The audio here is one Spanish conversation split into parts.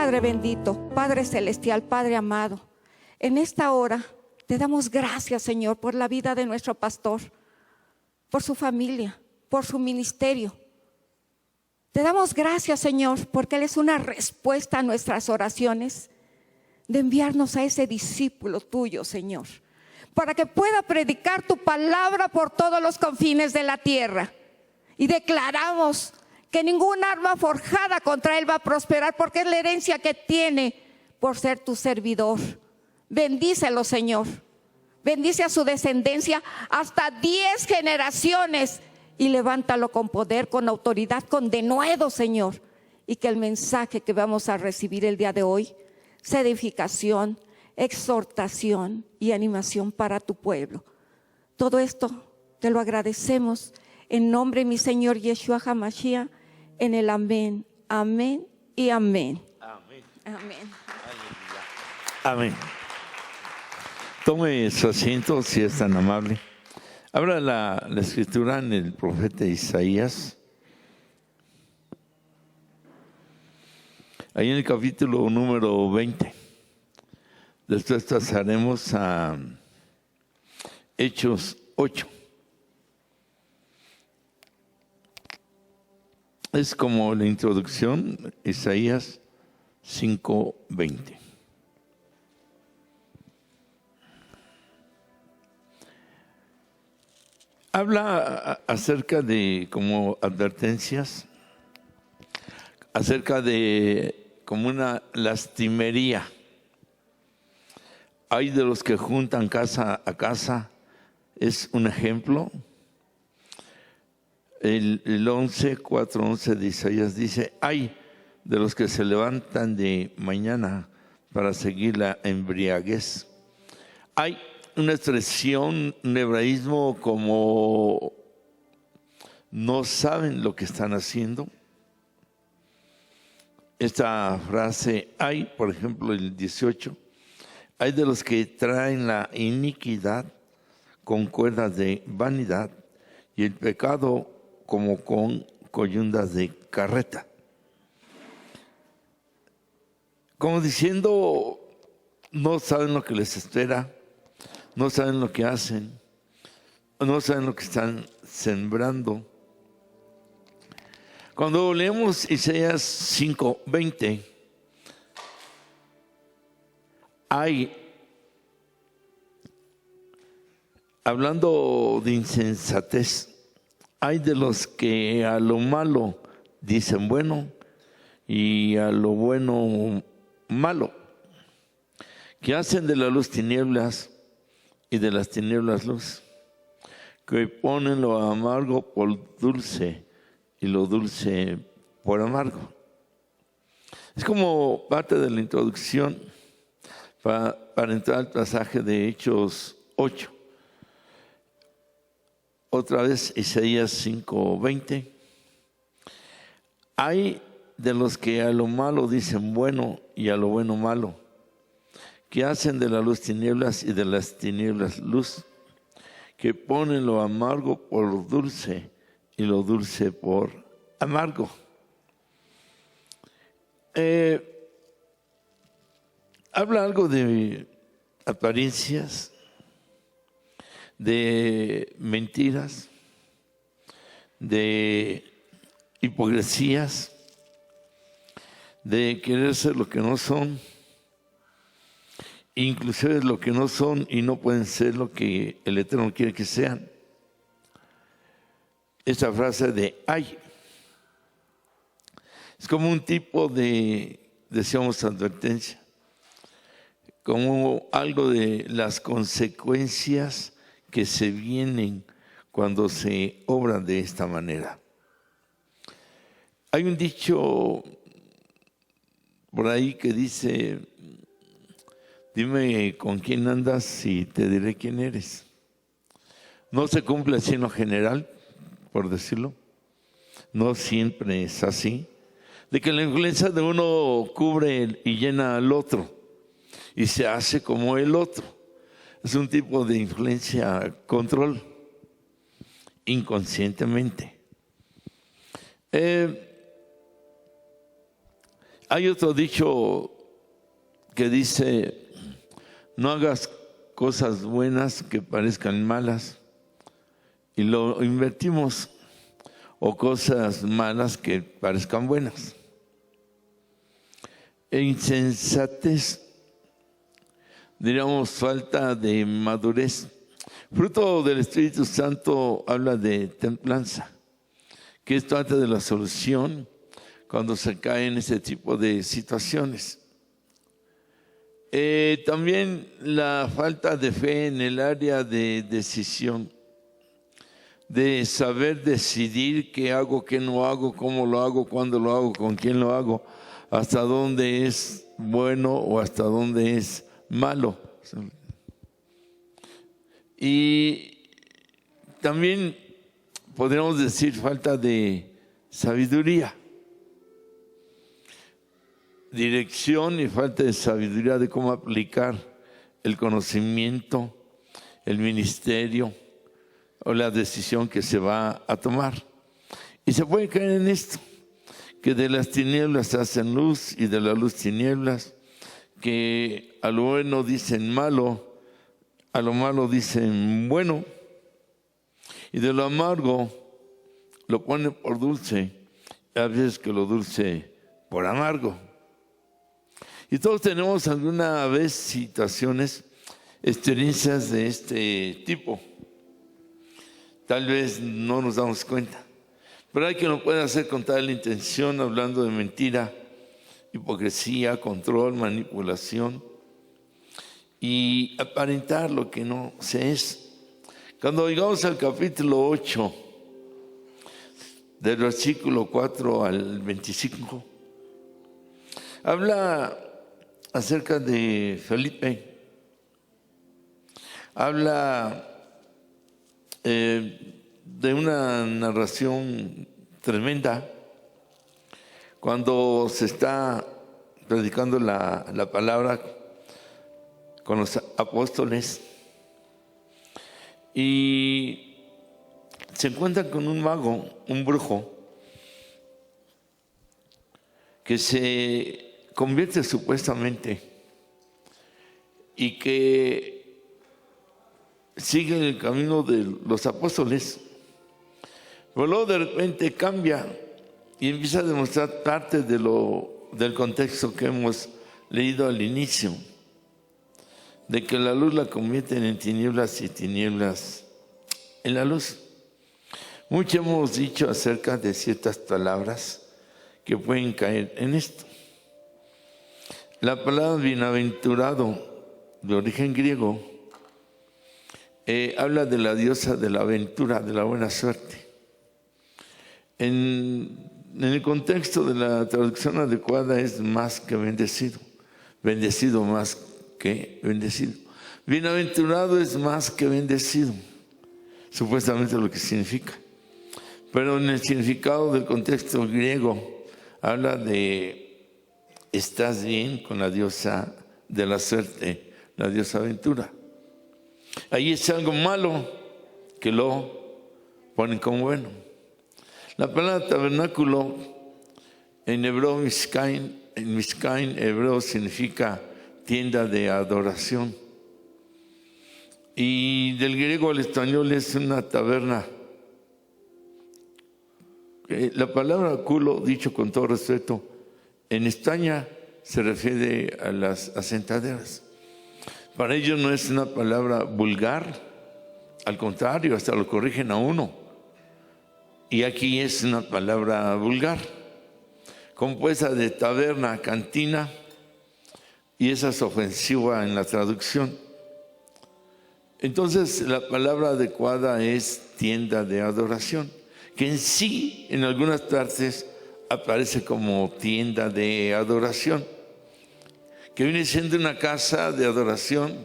Padre bendito, Padre celestial, Padre amado, en esta hora te damos gracias, Señor, por la vida de nuestro pastor, por su familia, por su ministerio. Te damos gracias, Señor, porque Él es una respuesta a nuestras oraciones de enviarnos a ese discípulo tuyo, Señor, para que pueda predicar tu palabra por todos los confines de la tierra. Y declaramos que ningún arma forjada contra Él va a prosperar, porque es la herencia que tiene por ser tu servidor. Bendícelo, Señor. Bendice a su descendencia hasta 10 generaciones y levántalo con poder, con autoridad, con denuedo, Señor. Y que el mensaje que vamos a recibir el día de hoy sea edificación, exhortación y animación para tu pueblo. Todo esto te lo agradecemos en nombre de mi Señor Yeshua HaMashiach, en el amén, amén y amén. Amén. Amén. Amén. Tome su asiento si es tan amable. Abra la escritura en el profeta Isaías. Ahí en el capítulo número 20. Después pasaremos a Hechos 8. Es como la introducción, Isaías 5:20. Habla acerca de como advertencias, acerca de como una lastimería. Hay de los que juntan casa a casa, es un ejemplo. El 4:11 de Isaías dice: hay de los que se levantan de mañana para seguir la embriaguez. Hay una expresión, un hebraísmo como no saben lo que están haciendo. Esta frase hay, por ejemplo, el 18, hay de los que traen la iniquidad con cuerdas de vanidad y el pecado como con coyundas de carreta. Como diciendo, no saben lo que les espera, no saben lo que hacen, no saben lo que están sembrando. Cuando leemos Isaías 5:20, hay, hablando de insensatez, hay de los que a lo malo dicen bueno y a lo bueno malo, que hacen de la luz tinieblas y de las tinieblas luz, que ponen lo amargo por dulce y lo dulce por amargo. Es como parte de la introducción para entrar al pasaje de Hechos 8. Otra vez Isaías 5:20. Hay de los que a lo malo dicen bueno y a lo bueno malo, que hacen de la luz tinieblas y de las tinieblas luz, que ponen lo amargo por dulce y lo dulce por amargo. Habla algo de apariencias, de mentiras, de hipocresías, de querer ser lo que no son, inclusive lo que no son y no pueden ser lo que el Eterno quiere que sean. Esa frase de ay es como un tipo de, decíamos, advertencia, como algo de las consecuencias que se vienen cuando se obra de esta manera. Hay un dicho por ahí que dice: dime con quién andas y te diré quién eres. No se cumple así en lo general, por decirlo. No siempre es así. De que la influencia de uno cubre y llena al otro y se hace como el otro. Es un tipo de influencia, control, inconscientemente. Hay otro dicho que dice, no hagas cosas buenas que parezcan malas, y lo invertimos, o cosas malas que parezcan buenas. E insensatez, diríamos falta de madurez. Fruto del Espíritu Santo habla de templanza, que es parte de la solución cuando se cae en ese tipo de situaciones. También la falta de fe en el área de decisión, de saber decidir qué hago, qué no hago, cómo lo hago, cuándo lo hago, con quién lo hago, hasta dónde es bueno o hasta dónde es malo. Y también podríamos decir falta de sabiduría, dirección y falta de sabiduría de cómo aplicar el conocimiento, el ministerio o la decisión que se va a tomar. Y se puede caer en esto, que de las tinieblas hacen luz y de la luz tinieblas, que a lo bueno dicen malo, a lo malo dicen bueno, y de lo amargo lo ponen por dulce, y a veces que lo dulce por amargo. Y todos tenemos alguna vez situaciones, experiencias de este tipo. Tal vez no nos damos cuenta, pero hay quien lo puede hacer con tal intención, hablando de mentira, hipocresía, control, manipulación y aparentar lo que no se es. Cuando llegamos al capítulo 8, del versículo 4 al 25, habla acerca de Felipe, habla de una narración tremenda cuando se está predicando la palabra con los apóstoles y se encuentran con un mago, un brujo, que se convierte supuestamente y que sigue el camino de los apóstoles, pero luego de repente cambia y empieza a demostrar parte del contexto que hemos leído al inicio, de que la luz la convierten en tinieblas y tinieblas en la luz. Mucho hemos dicho acerca de ciertas palabras que pueden caer en esto. La palabra bienaventurado, de origen griego, habla de la diosa de la aventura, de la buena suerte. En el contexto de la traducción adecuada es más que bendecido, bendecido más que bendecido. Bienaventurado es más que bendecido, supuestamente lo que significa. Pero en el significado del contexto griego habla de estás bien con la diosa de la suerte, la diosa aventura. Ahí es algo malo que lo ponen como bueno. La palabra tabernáculo en hebreo Mishkain, hebreo significa tienda de adoración. Y del griego al español es una taberna. La palabra culo, dicho con todo respeto, en España se refiere a las asentaderas. Para ellos no es una palabra vulgar, al contrario, hasta lo corrigen a uno. Y aquí es una palabra vulgar, compuesta de taberna, cantina, y esa es ofensiva en la traducción. Entonces la palabra adecuada es tienda de adoración, que en sí, en algunas partes, aparece como tienda de adoración, que viene siendo una casa de adoración,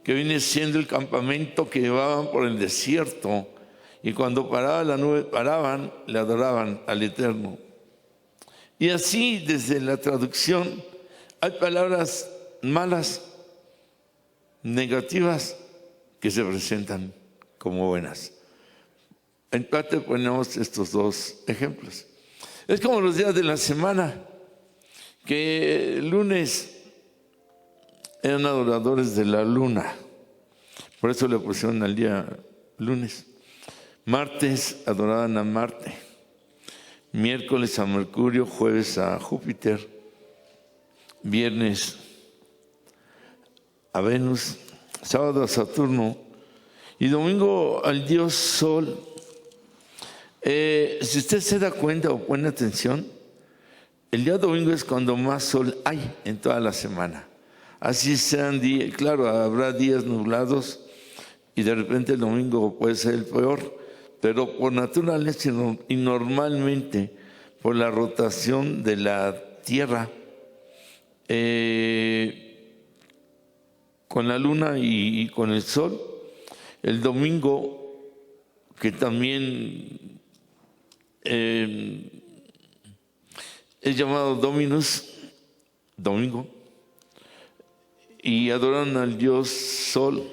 que viene siendo el campamento que llevaban por el desierto, y cuando paraba la nube, paraban, le adoraban al Eterno. Y así, desde la traducción, hay palabras malas, negativas, que se presentan como buenas. En parte ponemos estos dos ejemplos. Es como los días de la semana, que el lunes eran adoradores de la luna, por eso le pusieron al día lunes. Martes adoraban a Marte, miércoles a Mercurio, jueves a Júpiter, viernes a Venus, sábado a Saturno y domingo al dios Sol. Si usted se da cuenta o pone atención, el día domingo es cuando más sol hay en toda la semana. Así sean días, claro, habrá días nublados y de repente el domingo puede ser el peor, pero por naturaleza y normalmente por la rotación de la Tierra con la luna y con el sol, el domingo, que también es llamado Dominus, domingo, y adoran al dios Sol.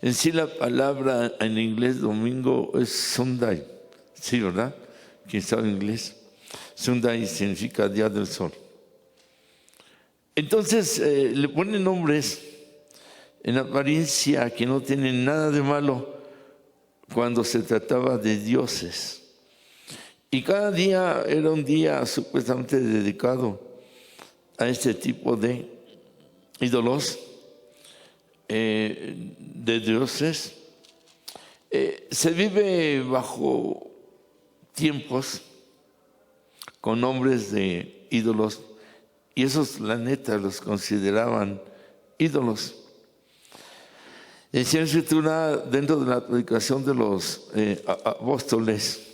En sí la palabra en inglés domingo es Sunday, sí, ¿verdad? ¿Quién sabe inglés? Sunday significa día del sol. Entonces le ponen nombres en apariencia que no tienen nada de malo cuando se trataba de dioses. Y cada día era un día supuestamente dedicado a este tipo de ídolos, de dioses. Se vive bajo tiempos con nombres de ídolos y esos, la neta, los consideraban ídolos. En la Escritura, dentro de la predicación de los apóstoles,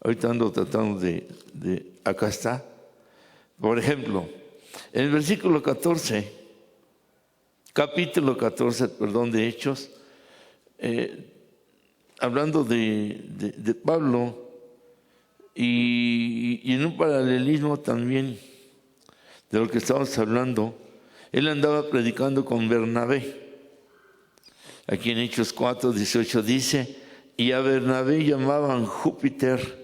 ahorita ando tratando acá está. Por ejemplo, en el versículo 14, capítulo 14, de Hechos, hablando de Pablo y en un paralelismo también de lo que estamos hablando, él andaba predicando con Bernabé. Aquí en Hechos 4, 18 dice, y a Bernabé llamaban Júpiter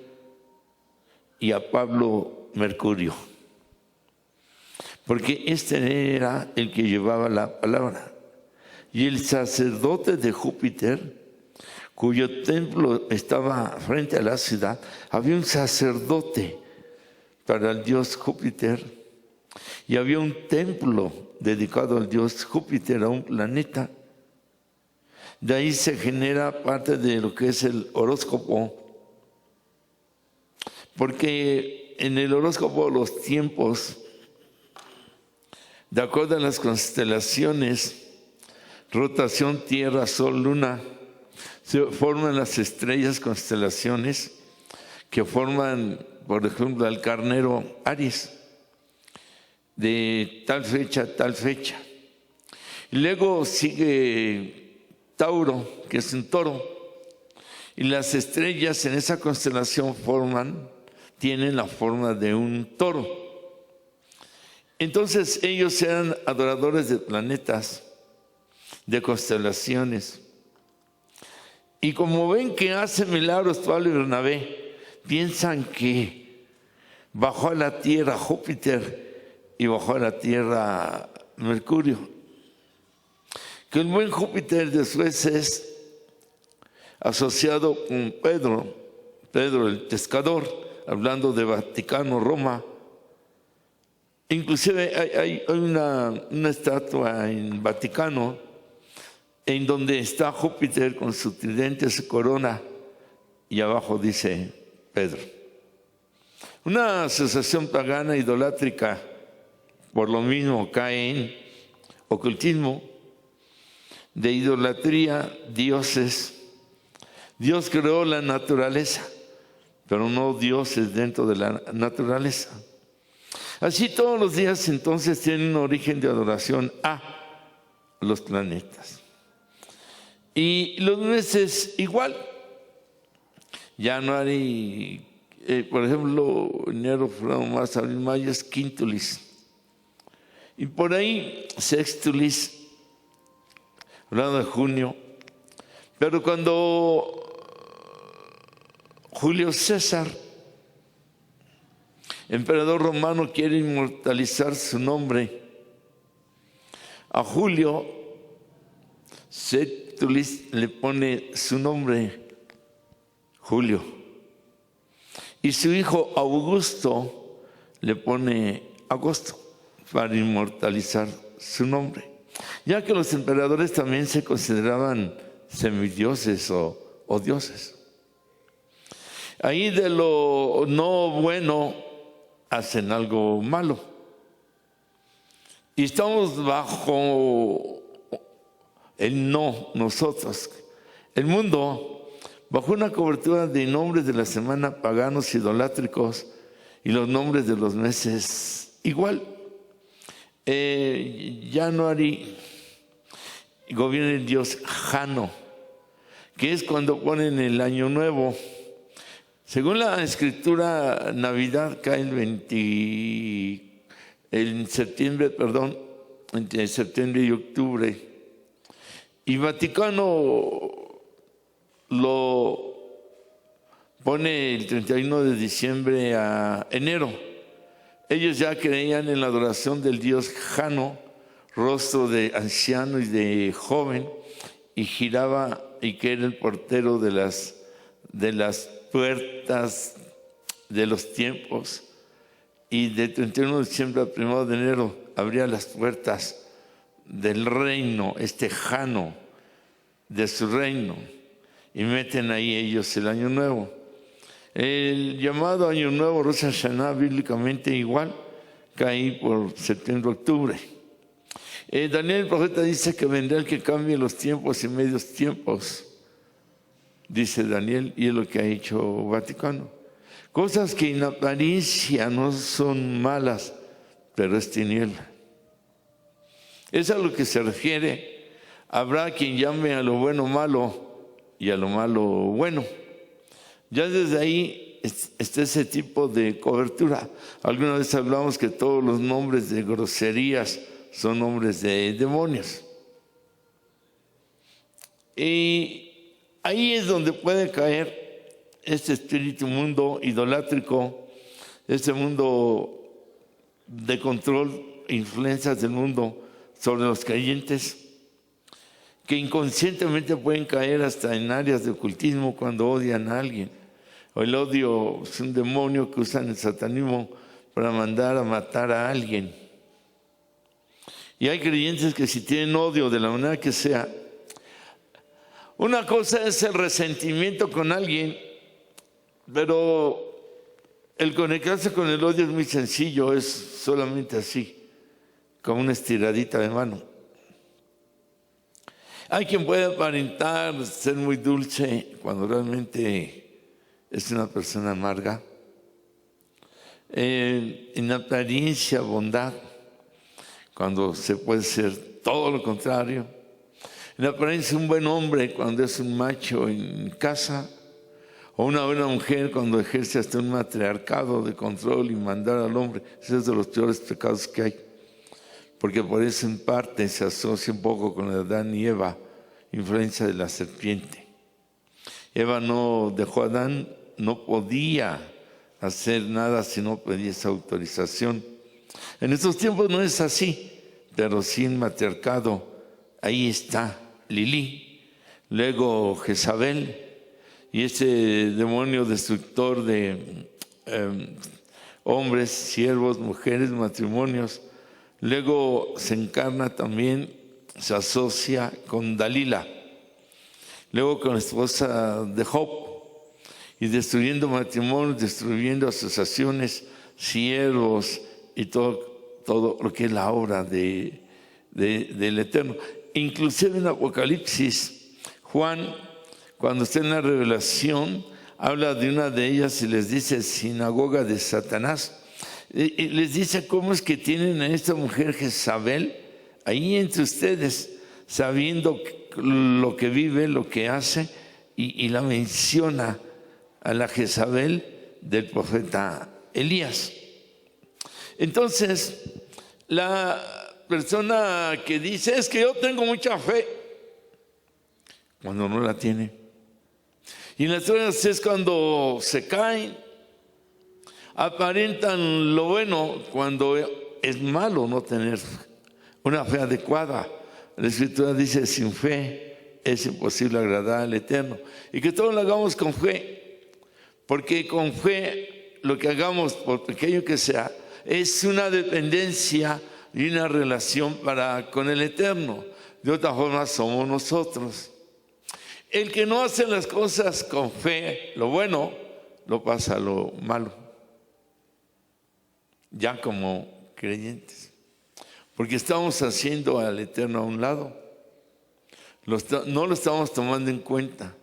y a Pablo Mercurio, porque este era el que llevaba la palabra. Y el sacerdote de Júpiter, cuyo templo estaba frente a la ciudad, había un sacerdote para el dios Júpiter y había un templo dedicado al dios Júpiter, a un planeta. De ahí se genera parte de lo que es el horóscopo, porque en el horóscopo los tiempos, de acuerdo a las constelaciones, rotación Tierra, Sol, Luna, se forman las estrellas, constelaciones que forman, por ejemplo, al carnero Aries, de tal fecha a tal fecha. Y luego sigue Tauro, que es un toro, y las estrellas en esa constelación tienen la forma de un toro. Entonces ellos eran adoradores de planetas, de constelaciones. Y como ven que hace milagros Pablo y Bernabé, piensan que bajó a la tierra Júpiter y bajó a la tierra Mercurio. Que el buen Júpiter después es asociado con Pedro el pescador, hablando de Vaticano, Roma. Inclusive hay una estatua en Vaticano en donde está Júpiter con su tridente, su corona, y abajo dice Pedro. Una asociación pagana idolátrica, por lo mismo cae en ocultismo, de idolatría, dioses. Dios creó la naturaleza, pero no dioses dentro de la naturaleza. Así todos los días entonces tienen un origen de adoración a los planetas. Y los meses igual. January, por ejemplo, enero, febrero, marzo, abril, mayo es quintulis. Y por ahí sextulis, hablando de junio. Pero cuando Julio César emperador romano quiere inmortalizar su nombre. A Julio Sextulis le pone su nombre, Julio. Y su hijo Augusto le pone Agosto para inmortalizar su nombre. Ya que los emperadores también se consideraban semidioses o dioses. Ahí de lo no bueno hacen algo malo. Y estamos bajo el no, nosotros. El mundo, bajo una cobertura de nombres de la semana paganos, idolátricos, y los nombres de los meses igual. January, gobierna el dios Jano, que es cuando ponen el año nuevo. Según la escritura, Navidad cae entre septiembre y octubre. Y Vaticano lo pone el 31 de diciembre a enero. Ellos ya creían en la adoración del dios Jano, rostro de anciano y de joven, y giraba, y que era el portero de las puertas de los tiempos. Y de 31 de diciembre al 1 de enero abría las puertas del reino, Jano, de su reino, y meten ahí ellos el año nuevo. El llamado año nuevo, Rosh Hashanah, bíblicamente igual, cae por septiembre-octubre. Daniel el profeta dice que vendrá el que cambie los tiempos y medios tiempos, dice Daniel, y es lo que ha hecho Vaticano. Cosas que en apariencia no son malas, pero es tiniebla. Es a lo que se refiere. Habrá quien llame a lo bueno malo y a lo malo bueno. Ya desde ahí está ese tipo de cobertura. Alguna vez hablamos que todos los nombres de groserías son nombres de demonios. Y ahí es donde puede caer este espíritu mundo idolátrico, este mundo de control e influencias del mundo sobre los creyentes, que inconscientemente pueden caer hasta en áreas de ocultismo cuando odian a alguien. O el odio es un demonio que usan el satanismo para mandar a matar a alguien. Y hay creyentes que si tienen odio de la manera que sea, una cosa es el resentimiento con alguien, pero el conectarse con el odio es muy sencillo, es solamente así, como una estiradita de mano. Hay quien puede aparentar ser muy dulce cuando realmente es una persona amarga. En apariencia, bondad, cuando se puede ser todo lo contrario. En apariencia, un buen hombre cuando es un macho en casa, o una buena mujer cuando ejerce hasta un matriarcado de control y mandar al hombre. Ese es de los peores pecados que hay, porque por eso en parte se asocia un poco con Adán y Eva, influencia de la serpiente. Eva no dejó a Adán, no podía hacer nada si no pedía esa autorización. En estos tiempos no es así, pero sí en matriarcado, ahí está Lilí, luego Jezabel, y ese demonio destructor de hombres, siervos, mujeres, matrimonios. Luego se encarna también, se asocia con Dalila, luego con la esposa de Job, y destruyendo matrimonios, destruyendo asociaciones, siervos y todo lo que es la obra del Eterno. Inclusive en Apocalipsis, Juan, cuando está en la revelación, habla de una de ellas y les dice sinagoga de Satanás. Y les dice cómo es que tienen a esta mujer Jezabel ahí entre ustedes, sabiendo lo que vive, lo que hace, y la menciona a la Jezabel del profeta Elías. Entonces, la persona que dice, es que yo tengo mucha fe, cuando no la tiene. Y en las horas es cuando se caen, aparentan lo bueno cuando es malo no tener una fe adecuada. La Escritura dice: sin fe es imposible agradar al Eterno. Y que todo lo hagamos con fe, porque con fe lo que hagamos, por pequeño que sea, es una dependencia y una relación con el Eterno. De otra forma somos nosotros. El que no hace las cosas con fe, lo bueno, lo pasa a lo malo, ya como creyentes, porque estamos haciendo al Eterno a un lado, no lo estamos tomando en cuenta.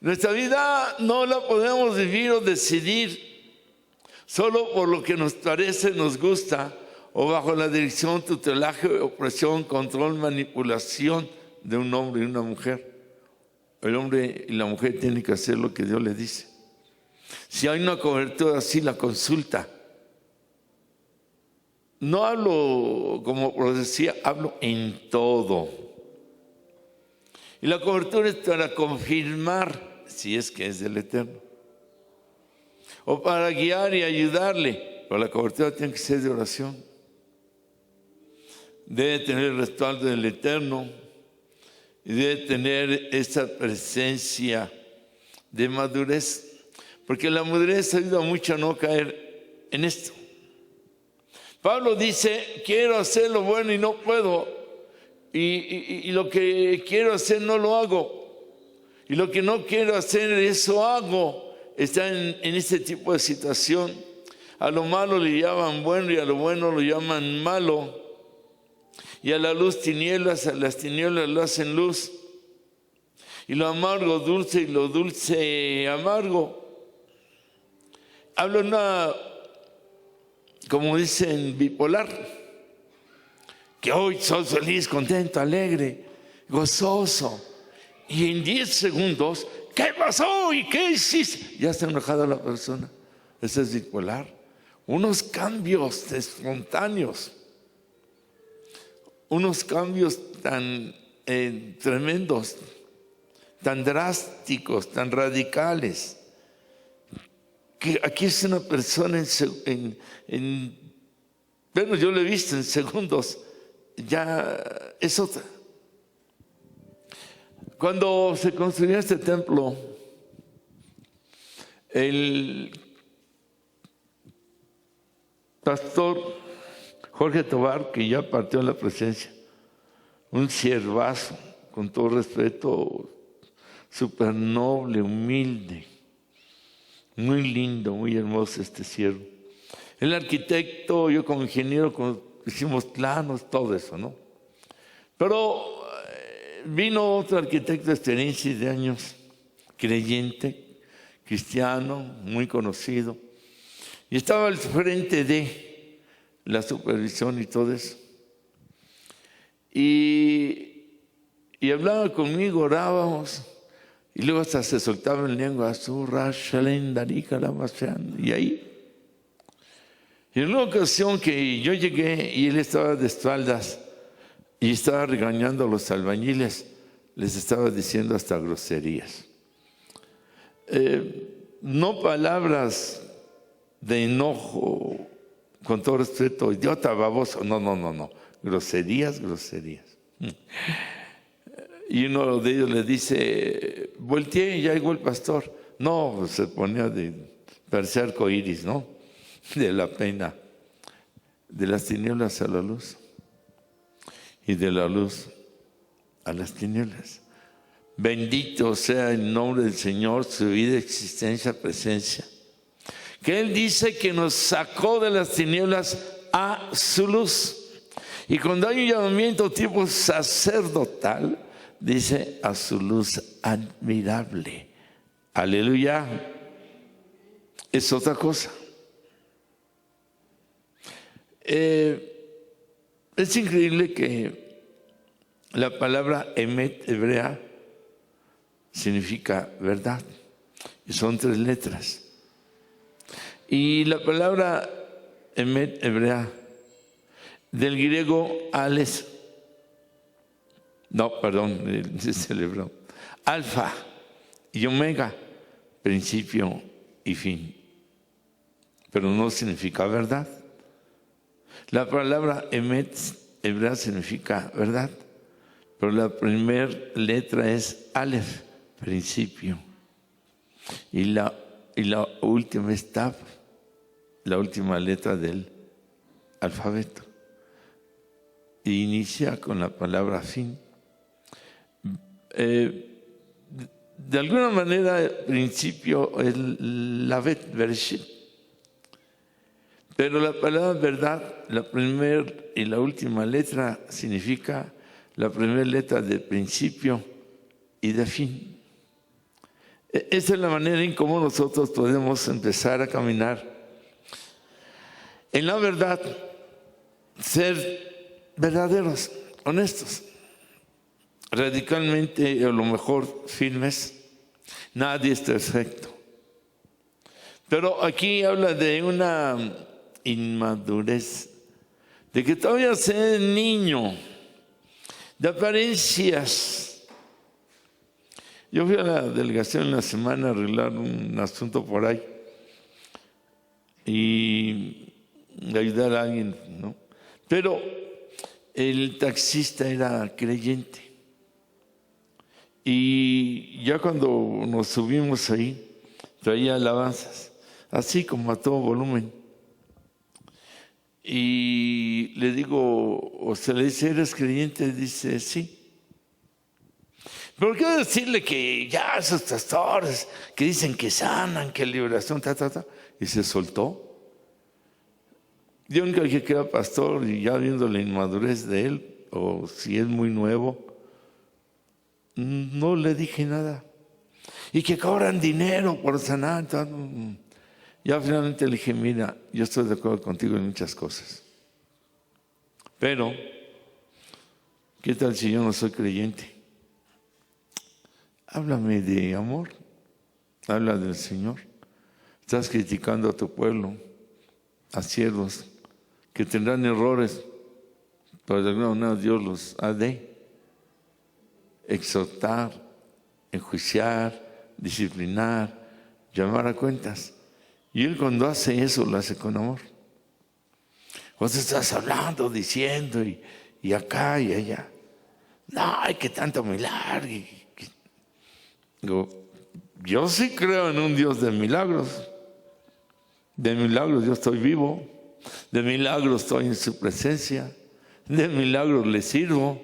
Nuestra vida no la podemos vivir o decidir solo por lo que nos parece, nos gusta, o bajo la dirección, tutelaje, opresión, control, manipulación de un hombre y una mujer. El hombre y la mujer tienen que hacer lo que Dios les dice. Si hay una cobertura así, la consulta. No hablo como profecía, hablo en todo. Y la cobertura es para confirmar si es que es del Eterno, o para guiar y ayudarle. Pero la cobertura tiene que ser de oración. Debe tener el respaldo del Eterno y debe tener esa presencia de madurez, porque la madurez ayuda mucho a no caer en esto. Pablo dice: quiero hacer lo bueno y no puedo, y lo que quiero hacer no lo hago, y lo que no quiero hacer, eso hago. Está en este tipo de situación. A lo malo le llaman bueno y a lo bueno lo llaman malo. Y a la luz tinieblas, a las tinieblas lo hacen luz. Y lo amargo dulce y lo dulce amargo. Hablo como dicen, bipolar. Que hoy soy feliz, contento, alegre, gozoso. Y en 10 segundos, ¿qué pasó? ¿Y qué hiciste? Ya está enojada la persona. Eso es bipolar. Unos cambios espontáneos. Unos cambios tan tremendos, tan drásticos, tan radicales, que aquí es una persona bueno, yo lo he visto en segundos, ya es otra. Cuando se construyó este templo, el pastor Jorge Tobar, que ya partió en la presencia, un siervazo, con todo respeto, súper noble, humilde, muy lindo, muy hermoso este siervo. El arquitecto, yo como ingeniero, hicimos planos, todo eso, ¿no? Pero vino otro arquitecto de experiencia de años, creyente, cristiano, muy conocido, y estaba al frente de la supervisión y todo eso. Y hablaba conmigo, orábamos, y luego hasta se soltaba en lengua, y ahí. Y en una ocasión que yo llegué y él estaba de espaldas y estaba regañando a los albañiles, les estaba diciendo hasta groserías. No palabras de enojo, con todo respeto, idiota, baboso, no, groserías. Y uno de ellos le dice, volteé y ya llegó el pastor. No, se ponía de parecer arcoíris, ¿no? De la pena, de las tinieblas a la luz y de la luz a las tinieblas. Bendito sea el nombre del Señor, su vida, existencia, presencia. Que Él dice que nos sacó de las tinieblas a su luz. Y cuando hay un llamamiento tipo sacerdotal, dice a su luz admirable. Aleluya. Es otra cosa. Es increíble que la palabra emet hebrea significa verdad. Y son 3 letras. Y la palabra emet hebrea del griego ales, se celebró, alfa y omega, principio y fin. pero no significa verdad. La palabra emet hebrea significa verdad, pero la primera letra es Aleph, principio, y la última es Tav, la última letra del alfabeto, y inicia con la palabra fin. De alguna manera, el principio es la Bereshit, pero la palabra verdad, la primera y la última letra significa la primera letra de principio y de fin. Esa es la manera en cómo nosotros podemos empezar a caminar en la verdad, ser verdaderos, honestos, radicalmente, a lo mejor firmes. Nadie es perfecto. Pero aquí habla de una inmadurez, de que todavía ser niño, de apariencias. Yo fui a la delegación en la semana a arreglar un asunto por ahí y ayudar a alguien, ¿no? Pero el taxista era creyente. Y ya cuando nos subimos ahí, traía alabanzas, así como a todo volumen. Y le digo, o se le dice, ¿eres creyente? Dice, sí. Pero quiero decirle que ya esos pastores que dicen que sanan, que liberación, y se soltó. Yo nunca dije que era pastor, y ya viendo la inmadurez de él, o si es muy nuevo, no le dije nada. Y que cobran dinero por sanar. Ya finalmente le dije, mira, yo estoy de acuerdo contigo en muchas cosas. Pero, ¿qué tal si yo no soy creyente? Háblame de amor. Habla del Señor. Estás criticando a tu pueblo, a siervos, que tendrán errores, pero de alguna manera Dios los ha de exhortar, enjuiciar, disciplinar, llamar a cuentas. Y él cuando hace eso lo hace con amor. Vos estás hablando, diciendo, y acá y allá. No, hay que tanto milagro. Digo, yo sí creo en un Dios de milagros. De milagros yo estoy vivo. De milagros estoy en su presencia. De milagros le sirvo.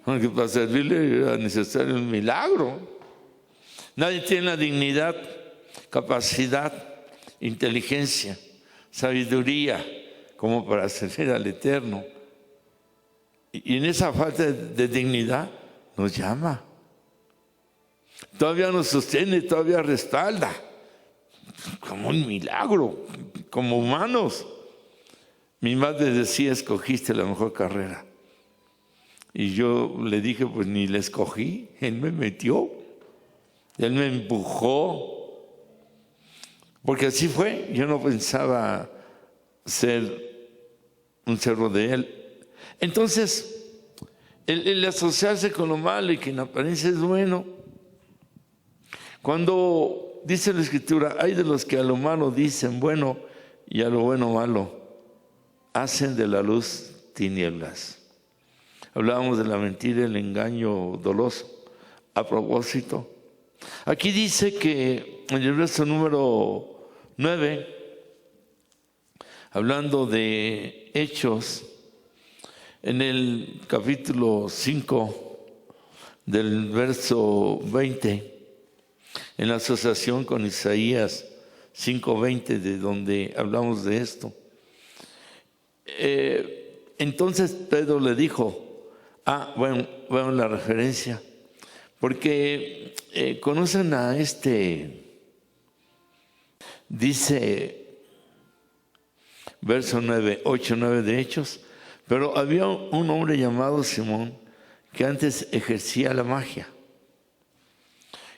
Aunque para servirle era necesario un milagro. Nadie tiene la dignidad, capacidad, inteligencia, sabiduría como para servir al Eterno. Y en esa falta de dignidad nos llama. Todavía nos sostiene, todavía respalda. Como un milagro, como humanos. Mi madre decía, escogiste la mejor carrera. Y yo le dije, pues ni la escogí, él me metió, él me empujó, porque así fue. Yo no pensaba ser un servo de él. Entonces, el asociarse con lo malo y que en apariencia es bueno, cuando dice la Escritura, hay de los que a lo malo dicen bueno y a lo bueno malo, hacen de la luz tinieblas. Hablábamos de la mentira, el engaño doloso. A propósito, aquí dice que en el verso número 9, hablando de Hechos, en el capítulo 5 del verso 20, en la asociación con Isaías 5:20, de donde hablamos de esto. Entonces Pedro le dijo, bueno, la referencia, porque conocen a dice verso 9, 8, 9 de Hechos, pero había un hombre llamado Simón que antes ejercía la magia.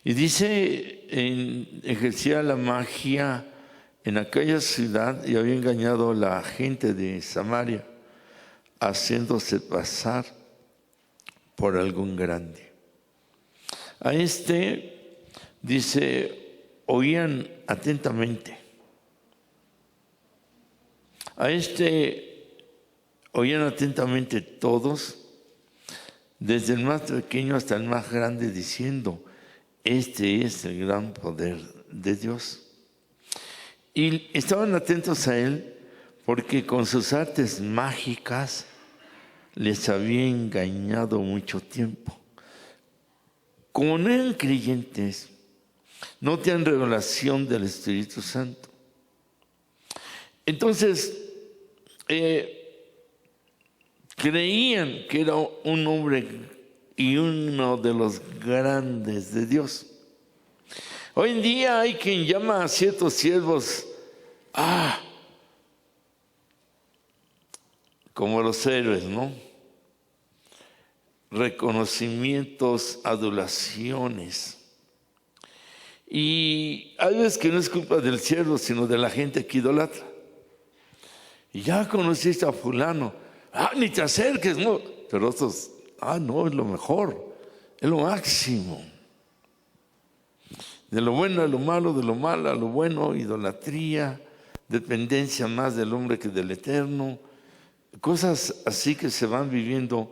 Y dice, ejercía la magia en aquella ciudad y había engañado a la gente de Samaria, haciéndose pasar por algún grande. A dice, oían atentamente. A oían atentamente todos, desde el más pequeño hasta el más grande, diciendo: este es el gran poder de Dios. Y estaban atentos a él porque con sus artes mágicas les había engañado mucho tiempo. Como no eran creyentes, no tenían revelación del Espíritu Santo. Entonces, creían que era un hombre y uno de los grandes de Dios. Hoy en día hay quien llama a ciertos siervos como los héroes, ¿no? Reconocimientos, adulaciones. Y hay veces que no es culpa del siervo, sino de la gente que idolatra. Y ya conociste a fulano, ni te acerques, no. Pero otros, no, es lo mejor, es lo máximo. De lo bueno a lo malo, de lo malo a lo bueno, idolatría, dependencia más del hombre que del Eterno. Cosas así que se van viviendo.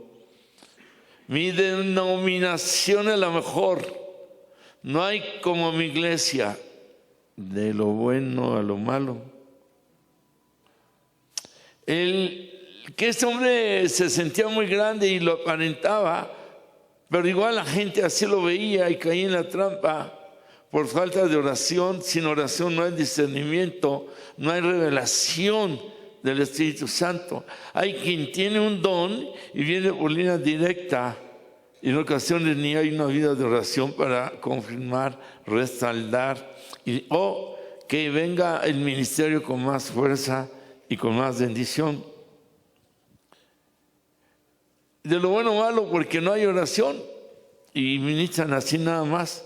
Mi denominación es la mejor. No hay como mi iglesia. De lo bueno a lo malo. Que este hombre se sentía muy grande y lo aparentaba, pero igual la gente así lo veía y caía en la trampa por falta de oración. Sin oración no hay discernimiento, no hay revelación del Espíritu Santo. Hay quien tiene un don y viene por línea directa, y en ocasiones ni hay una vida de oración para confirmar, respaldar, o que venga el ministerio con más fuerza y con más bendición. De lo bueno o malo, porque no hay oración y ministran así nada más.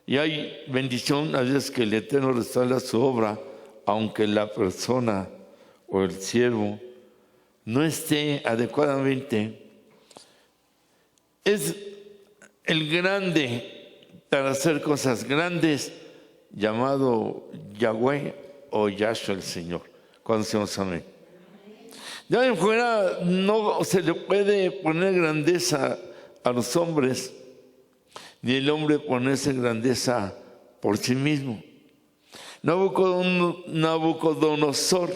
Y hay bendición a veces que el Eterno respalda su obra, aunque la persona o el siervo no esté adecuadamente. Es el grande para hacer cosas grandes, llamado Yahweh o Yahshua el Señor. Cuando decimos amén. De ahí en fuera no se le puede poner grandeza a los hombres, ni el hombre ponerse grandeza por sí mismo. Nabucodonosor,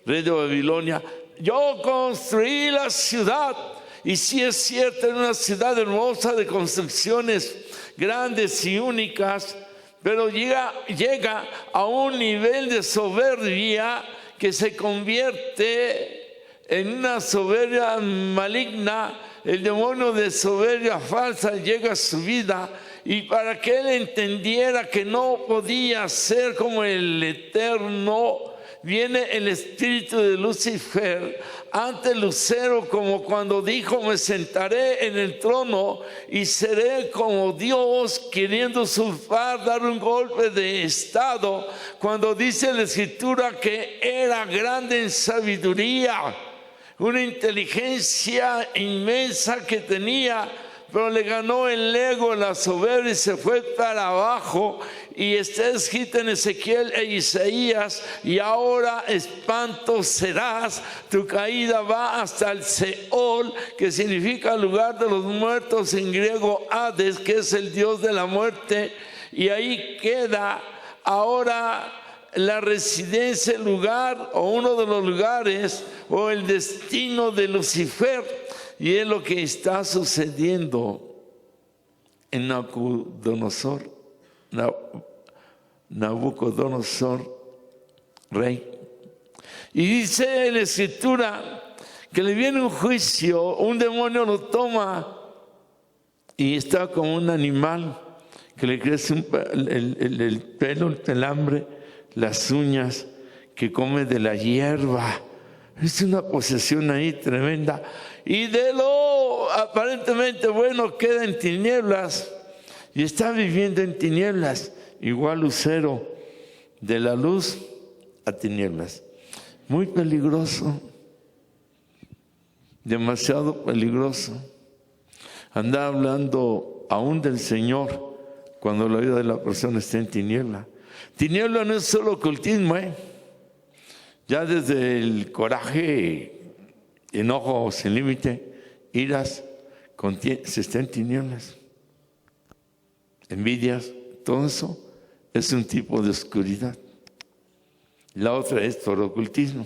rey de Babilonia: yo construí la ciudad. Y sí es cierto, es una ciudad hermosa de construcciones grandes y únicas, pero llega a un nivel de soberbia que se convierte en una soberbia maligna. El demonio de soberbia falsa llega a su vida, y para que él entendiera que no podía ser como el Eterno, viene el espíritu de Lucifer ante Lucero, como cuando dijo: me sentaré en el trono y seré como Dios, queriendo usurpar, dar un golpe de estado, cuando dice la Escritura que era grande en sabiduría, una inteligencia inmensa que tenía, pero le ganó el ego, la soberbia, y se fue para abajo. Y está escrito en Ezequiel e Isaías: y ahora espanto serás, tu caída va hasta el Seol, que significa lugar de los muertos, en griego Hades, que es el Dios de la muerte, y ahí queda ahora la residencia, el lugar o uno de los lugares o el destino de Lucifer. Y es lo que está sucediendo en Nabucodonosor, rey. Y dice en la Escritura que le viene un juicio, un demonio lo toma y está como un animal que le crece el pelo, el pelambre, las uñas, que come de la hierba. Es una posesión ahí tremenda. Y de lo aparentemente bueno queda en tinieblas, y está viviendo en tinieblas, igual lucero, de la luz a tinieblas. Muy peligroso, demasiado peligroso. Anda hablando aún del Señor cuando la vida de la persona está en tiniebla. Tiniebla no es solo ocultismo, Ya desde el coraje, enojo sin límite, iras, se está en tinieblas. Envidias, todo eso es un tipo de oscuridad. La otra es por ocultismo.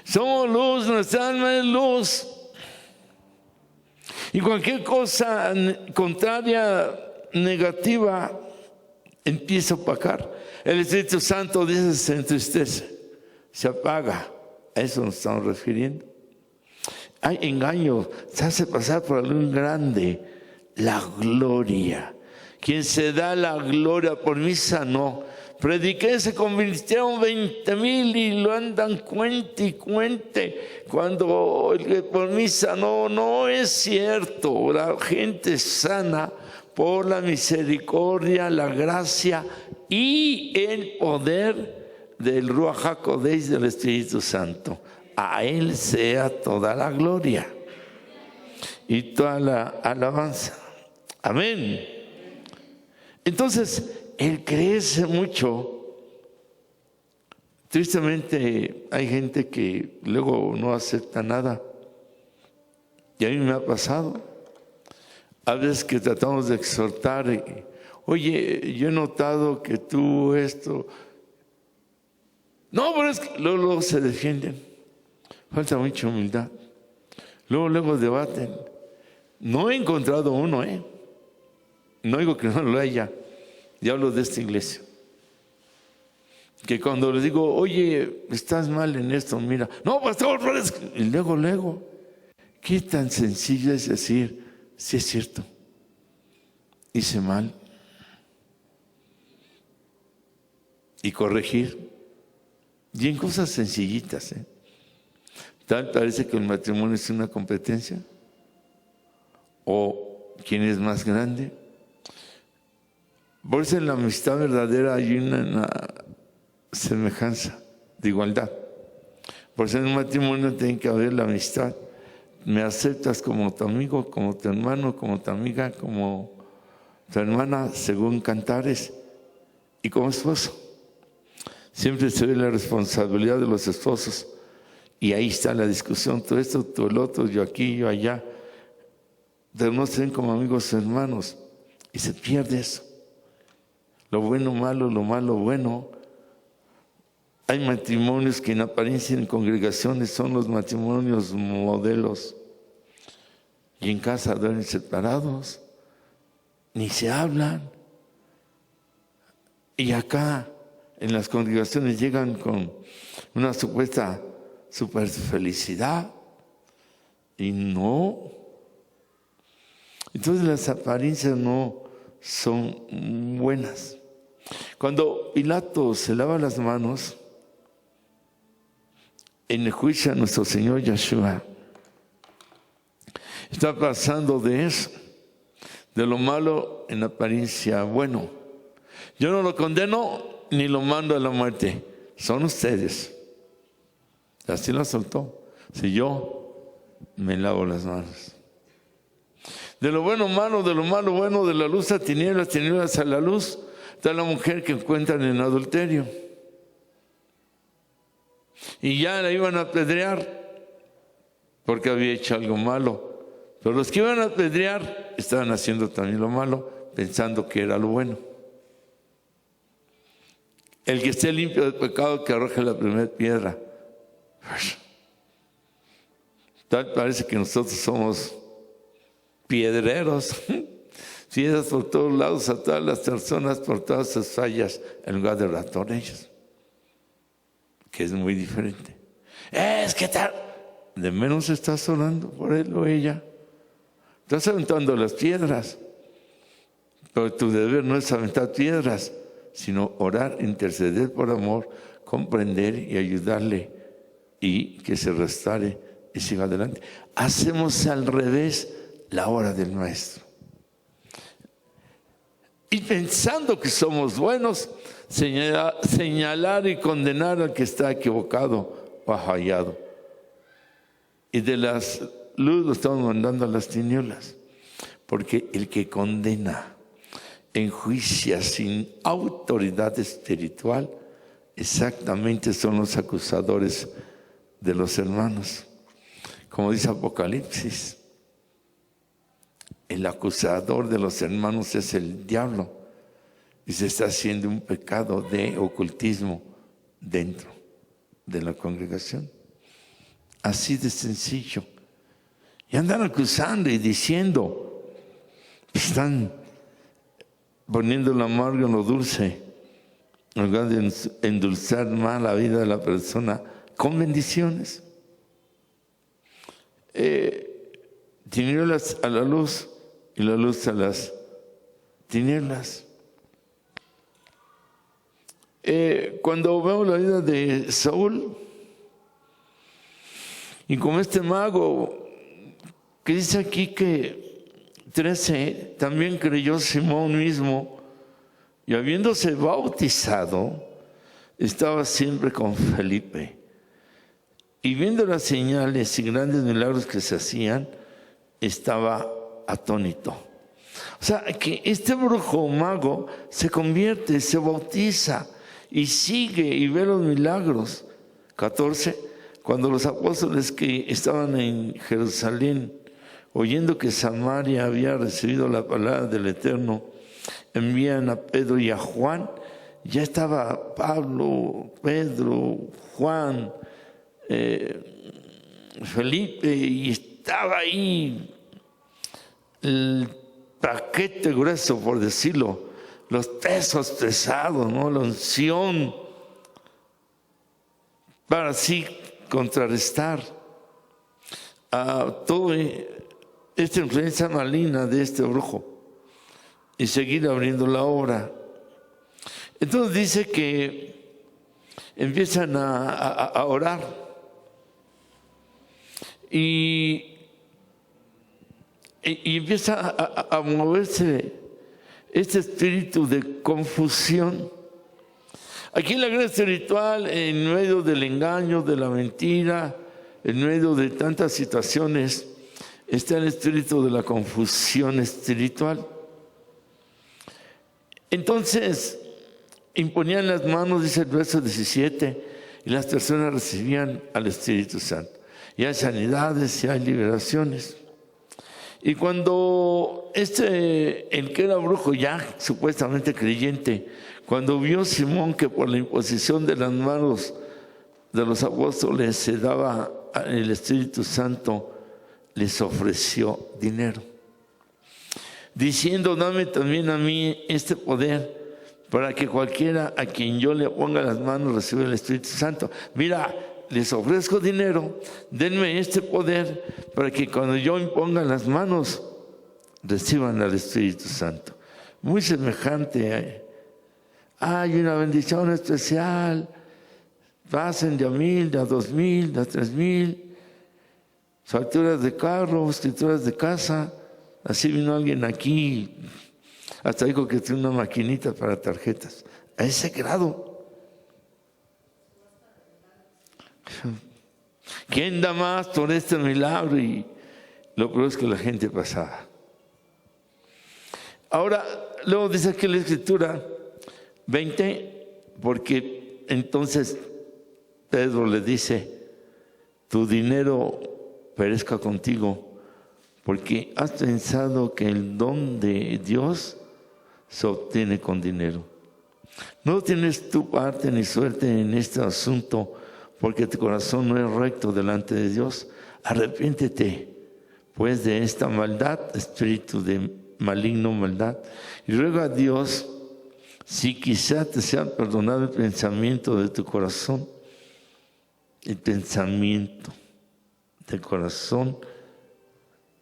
Somos luz, nuestra alma es luz. Y cualquier cosa contraria, negativa, empieza a opacar. El Espíritu Santo dice, se entristece, se apaga. A eso nos estamos refiriendo. Hay engaño, se hace pasar por algún grande, la gloria. Quien se da la gloria por mí sanó. Prediqué, se convirtieron 20,000 y lo andan cuente y cuente. Cuando el que por mí sanó, no es cierto. La gente sana por la misericordia, la gracia y el poder del Ruach HaKodesh, del Espíritu Santo. A Él sea toda la gloria y toda la alabanza. Amén. Entonces, Él crece mucho. Tristemente, hay gente que luego no acepta nada. Y a mí me ha pasado. A veces que tratamos de exhortar. Oye, yo he notado que tú esto. No, pero es que luego se defienden. Falta mucha humildad. Luego debaten. No he encontrado uno, No digo que no lo haya. Y hablo de esta iglesia. Que cuando les digo, oye, estás mal en esto, mira. No, pastor, y luego. Qué tan sencillo es decir, sí es cierto. Hice mal. Y corregir. Y en cosas sencillitas, Tal parece que el matrimonio es una competencia. O quién es más grande. Por eso en la amistad verdadera hay una semejanza de igualdad. Por eso en un matrimonio tiene que haber la amistad. Me aceptas como tu amigo, como tu hermano, como tu amiga, como tu hermana, según Cantares, y como esposo. Siempre se ve la responsabilidad de los esposos. Y ahí está la discusión, tú esto, tú el otro, yo aquí, yo allá. Pero no se ven como amigos o hermanos. Y se pierde eso. Lo bueno, malo, lo malo, bueno. Hay matrimonios que en apariencia en congregaciones son los matrimonios modelos. Y en casa duermen separados. Ni se hablan. Y acá en las congregaciones llegan con una supuesta super felicidad. Y no. Entonces las apariencias no son buenas. Cuando Pilato se lava las manos en el juicio a nuestro Señor Yeshua, está pasando de eso, de lo malo en apariencia bueno. Yo no lo condeno ni lo mando a la muerte, son ustedes. Así lo soltó. Si yo me lavo las manos. De lo bueno malo, de lo malo bueno, de la luz a tinieblas, tinieblas a la luz, está la mujer que encuentran en adulterio. Y ya la iban a apedrear porque había hecho algo malo. Pero los que iban a apedrear estaban haciendo también lo malo, pensando que era lo bueno. El que esté limpio de pecado, que arroje la primera piedra. Tal parece que nosotros somos piedreros, piedras por todos lados, a todas las personas, por todas sus fallas, en lugar de orar por ellos, que es muy diferente. Es que tal, de menos estás orando por él o ella, estás aventando las piedras, pero tu deber no es aventar piedras, sino orar, interceder por amor, comprender y ayudarle y que se restaure y siga adelante. Hacemos al revés la hora del maestro. Y pensando que somos buenos, señalar y condenar al que está equivocado o fallado. Y de las luz lo estamos mandando a las tinieblas. Porque el que condena, enjuicia sin autoridad espiritual, exactamente son los acusadores de los hermanos. Como dice Apocalipsis, el acusador de los hermanos es el diablo y se está haciendo un pecado de ocultismo dentro de la congregación. Así de sencillo. Y andan acusando y diciendo, están poniendo lo amargo en lo dulce, en lugar de endulzar más la vida de la persona con bendiciones. Tinieblas a la luz y la luz a las tinieblas. Cuando vemos la vida de Saúl, y como este mago que dice aquí que 13, también creyó Simón mismo, y habiéndose bautizado, estaba siempre con Felipe. Y viendo las señales y grandes milagros que se hacían, estaba atónito. O sea, que este brujo mago se convierte, se bautiza y sigue y ve los milagros. 14, cuando los apóstoles que estaban en Jerusalén, oyendo que Samaria había recibido la palabra del Eterno, envían a Pedro y a Juan. Ya estaba Pablo, Pedro, Juan, Felipe, y estaba ahí el paquete grueso, por decirlo, los pesos pesados, ¿no? La unción, para así contrarrestar a toda esta influencia maligna de este brujo y seguir abriendo la obra. Entonces dice que empiezan a orar y empieza a moverse este espíritu de confusión. Aquí en la guerra espiritual, en medio del engaño, de la mentira, en medio de tantas situaciones, está el espíritu de la confusión espiritual. Entonces, imponían las manos, dice el verso 17, y las personas recibían al Espíritu Santo. Y hay sanidades, y hay liberaciones. Y cuando el que era brujo, ya supuestamente creyente, cuando vio Simón que por la imposición de las manos de los apóstoles se daba el Espíritu Santo, les ofreció dinero, diciendo: dame también a mí este poder, para que cualquiera a quien yo le ponga las manos reciba el Espíritu Santo. Mira, les ofrezco dinero, denme este poder para que cuando yo imponga las manos reciban al Espíritu Santo. Muy semejante. Hay una bendición especial, pasen de a 1,000, de a 2,000, de a 3,000, facturas de carro, escrituras de casa. Así vino alguien aquí, hasta dijo que tiene una maquinita para tarjetas. A ese grado. ¿Quién da más por este milagro? Y lo peor es que la gente pasaba. Ahora, luego dice aquí la Escritura 20, porque entonces Pedro le dice: tu dinero perezca contigo, porque has pensado que el don de Dios se obtiene con dinero. No tienes tu parte ni suerte en este asunto, porque tu corazón no es recto delante de Dios. Arrepiéntete pues de esta maldad, espíritu de maligno maldad, y ruega a Dios si quizá te sea perdonado el pensamiento de tu corazón, el pensamiento del corazón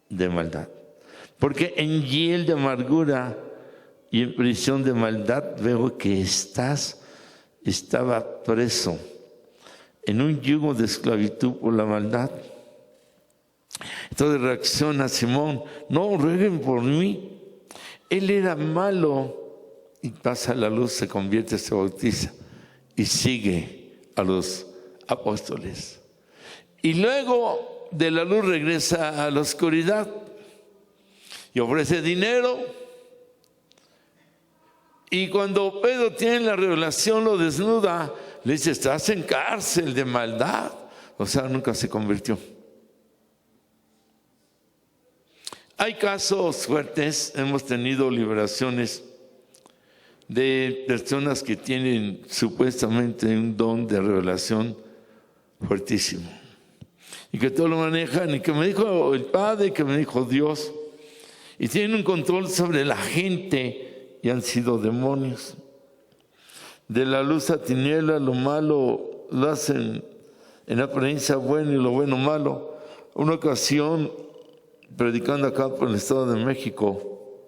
de maldad. Porque en hiel de amargura y en prisión de maldad veo que estaba preso en un yugo de esclavitud por la maldad. Entonces reacciona Simón: no rueguen por mí. Él era malo, y pasa la luz, se convierte, se bautiza y sigue a los apóstoles. Y luego de la luz regresa a la oscuridad y ofrece dinero. Y cuando Pedro tiene la revelación, lo desnuda, Le dice, estás en cárcel de maldad. O sea, nunca se convirtió. Hay casos fuertes, hemos tenido liberaciones de personas que tienen supuestamente un don de revelación fuertísimo y que todo lo manejan, y que me dijo el Padre, que me dijo Dios, y tienen un control sobre la gente y han sido demonios. De la luz a tiniebla, lo malo lo hacen en apariencia bueno y lo bueno malo. Una ocasión, predicando acá por el Estado de México,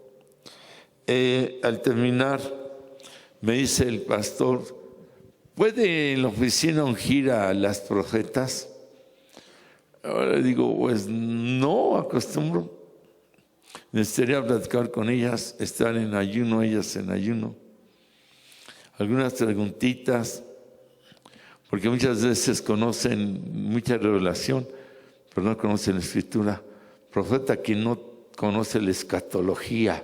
al terminar me dice el pastor, ¿puede en la oficina ungir a las profetas? Ahora le digo, pues no acostumbro. Necesitaría platicar con ellas, estar en ayuno, ellas en ayuno. Algunas preguntitas, porque muchas veces conocen mucha revelación, pero no conocen la Escritura. Profeta que no conoce la escatología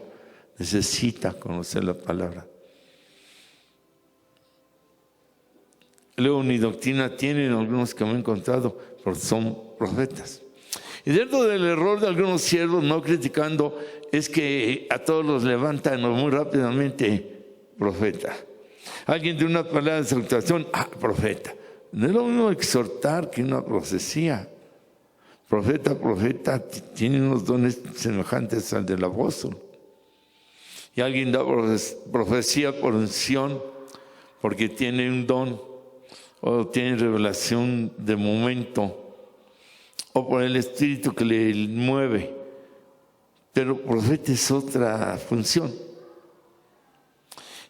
necesita conocer la palabra. Luego ni doctrina tienen algunos que me han contado, porque son profetas. Y dentro del error de algunos siervos, no criticando, es que a todos los levantan muy rápidamente profeta. Alguien de una palabra de exhortación, profeta. No es lo mismo exhortar que una profecía. Profeta tiene unos dones semejantes al del apóstol. Y alguien da profecía por unción porque tiene un don o tiene revelación de momento o por el espíritu que le mueve. Pero profeta es otra función.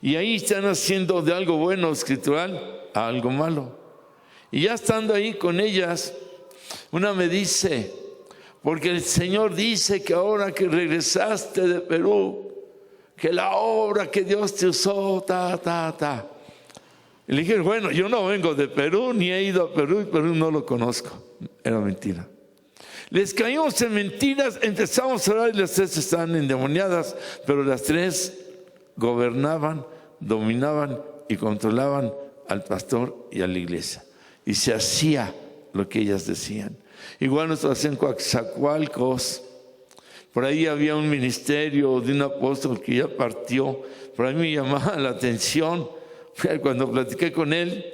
Y ahí están haciendo de algo bueno escritural a algo malo. Y ya estando ahí con ellas, una me dice, porque el Señor dice que ahora que regresaste de Perú, que la obra que Dios te usó, Y le dije, bueno, yo no vengo de Perú, ni he ido a Perú, y Perú no lo conozco. Era mentira. Les caímos en mentiras, empezamos a orar y las tres estaban endemoniadas, pero las tres gobernaban, dominaban y controlaban al pastor y a la iglesia. Y se hacía lo que ellas decían. Igual nosotros hacían Coaxacualcos. Por ahí había un ministerio de un apóstol que ya partió. Por ahí me llamaba la atención. Cuando platiqué con él,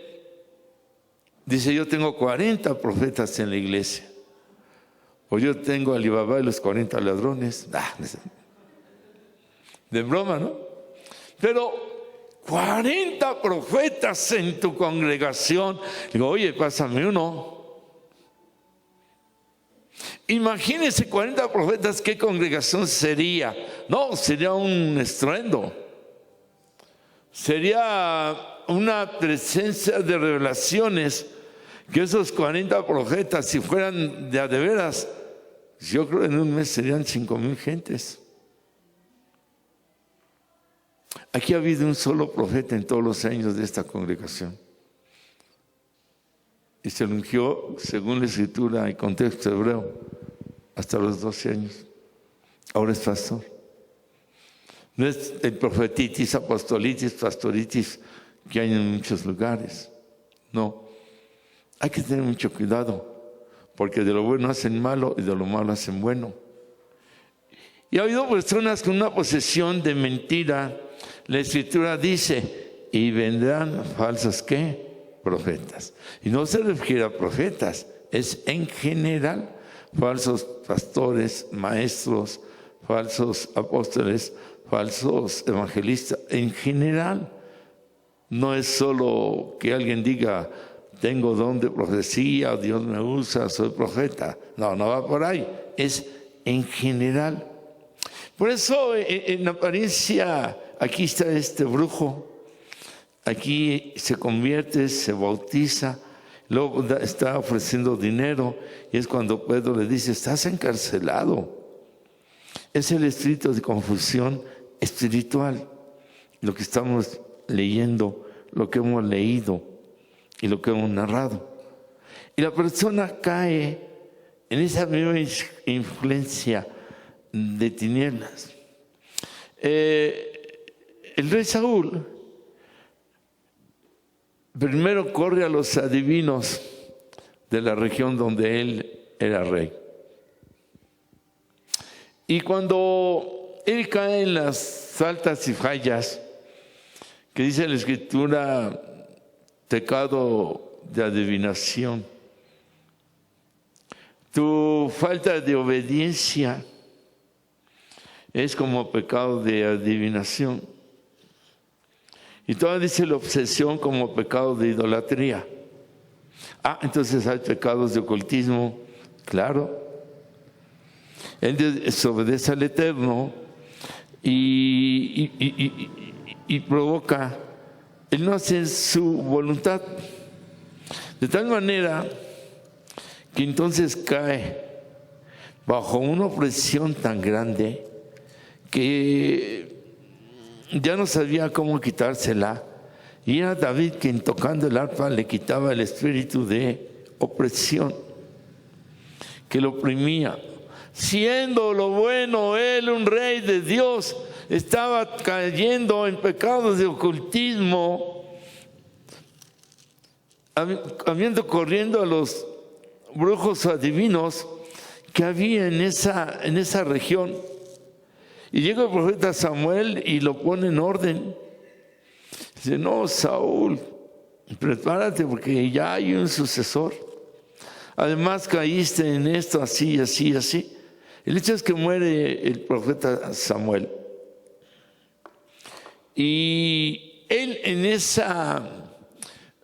dice, yo tengo 40 profetas en la iglesia. O yo tengo a Alibaba y los 40 ladrones. De broma, ¿no? Pero 40 profetas en tu congregación. Digo, oye, pásame uno. Imagínense 40 profetas, ¿qué congregación sería? No, sería un estruendo. Sería una presencia de revelaciones que esos 40 profetas, si fueran de a de veras, yo creo que en un mes serían 5,000 gentes. Aquí ha habido un solo profeta en todos los años de esta congregación. Y se lo ungió, según la escritura y contexto hebreo, hasta los 12 años. Ahora es pastor. No es el profetitis, apostolitis, pastoritis que hay en muchos lugares. No. Hay que tener mucho cuidado, porque de lo bueno hacen malo y de lo malo hacen bueno. Y ha habido personas con una posesión de mentira. La escritura dice, y vendrán falsos, ¿qué? Profetas. Y no se refiere a profetas, es en general falsos pastores, maestros, falsos apóstoles, falsos evangelistas. En general, no es solo que alguien diga, tengo don de profecía, Dios me usa, soy profeta. No, no va por ahí, es en general. Por eso en apariencia, aquí está este brujo, aquí se convierte, se bautiza, luego está ofreciendo dinero, y es cuando Pedro le dice, estás encarcelado. Es el espíritu de confusión espiritual, lo que estamos leyendo, lo que hemos leído y lo que hemos narrado. Y la persona cae en esa misma influencia de tinieblas. El rey Saúl primero corre a los adivinos de la región donde él era rey. Y cuando él cae en las faltas y fallas, que dice la Escritura, pecado de adivinación, tu falta de obediencia es como pecado de adivinación. Y todavía dice la obsesión como pecado de idolatría. Entonces hay pecados de ocultismo, claro. Él desobedece al Eterno y provoca, él no hace su voluntad. De tal manera que entonces cae bajo una opresión tan grande que ya no sabía cómo quitársela. Y era David quien tocando el arpa le quitaba el espíritu de opresión que lo oprimía. Siendo lo bueno él un rey de Dios, estaba cayendo en pecados de ocultismo, corriendo a los brujos adivinos que había en esa región. Y llega el profeta Samuel y lo pone en orden. Dice, no, Saúl, prepárate porque ya hay un sucesor. Además caíste en esto, así, así, así. El hecho es que muere el profeta Samuel. Y él en esa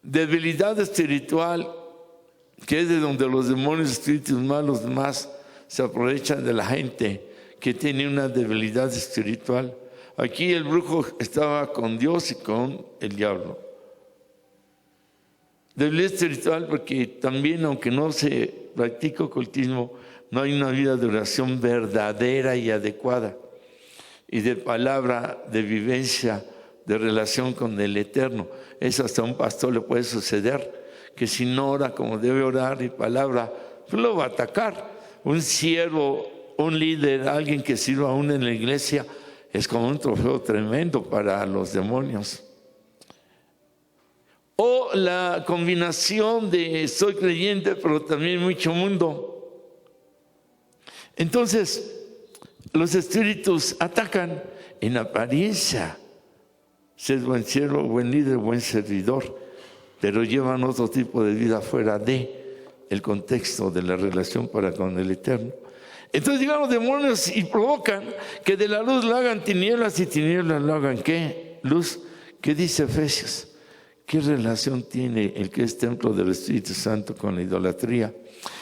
debilidad espiritual, que es de donde los demonios, espíritus malos más se aprovechan de la gente que tiene una debilidad espiritual. Aquí el brujo estaba con Dios y con el diablo. Debilidad espiritual porque también, aunque no se practica ocultismo, no hay una vida de oración verdadera y adecuada y de palabra, de vivencia, de relación con el Eterno. Eso hasta a un pastor le puede suceder, que si no ora como debe orar y palabra, pues lo va a atacar. Un siervo, un líder, alguien que sirva aún en la iglesia, es como un trofeo tremendo para los demonios. O la combinación de soy creyente, pero también mucho mundo. Entonces, los espíritus atacan en apariencia. Ser buen siervo, buen líder, buen servidor, pero llevan otro tipo de vida fuera de el contexto de la relación para con el Eterno. Entonces llegan los demonios y provocan que de la luz lo hagan tinieblas y tinieblas lo hagan ¿qué? Luz. ¿Qué dice Efesios? ¿Qué relación tiene el que es templo del Espíritu Santo con la idolatría?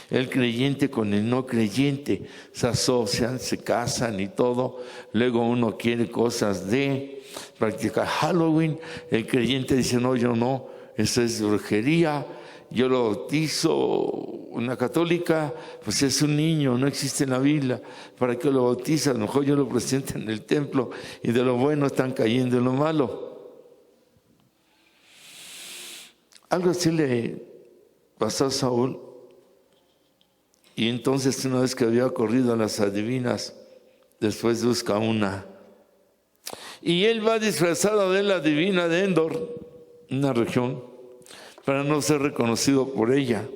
El creyente con el no creyente se asocian, se casan y todo. Luego uno quiere cosas de practicar Halloween. El creyente dice, no, yo no, eso es brujería. Yo lo bautizo, una católica, pues es un niño, no existe en la Biblia. ¿Para qué lo bautiza? A lo mejor yo lo presento en el templo y de lo bueno están cayendo en lo malo. Algo así le pasó a Saúl. Y entonces una vez que había corrido a las adivinas, después busca una. Y él va disfrazado de la adivina de Endor, una región, para no ser reconocido por ella.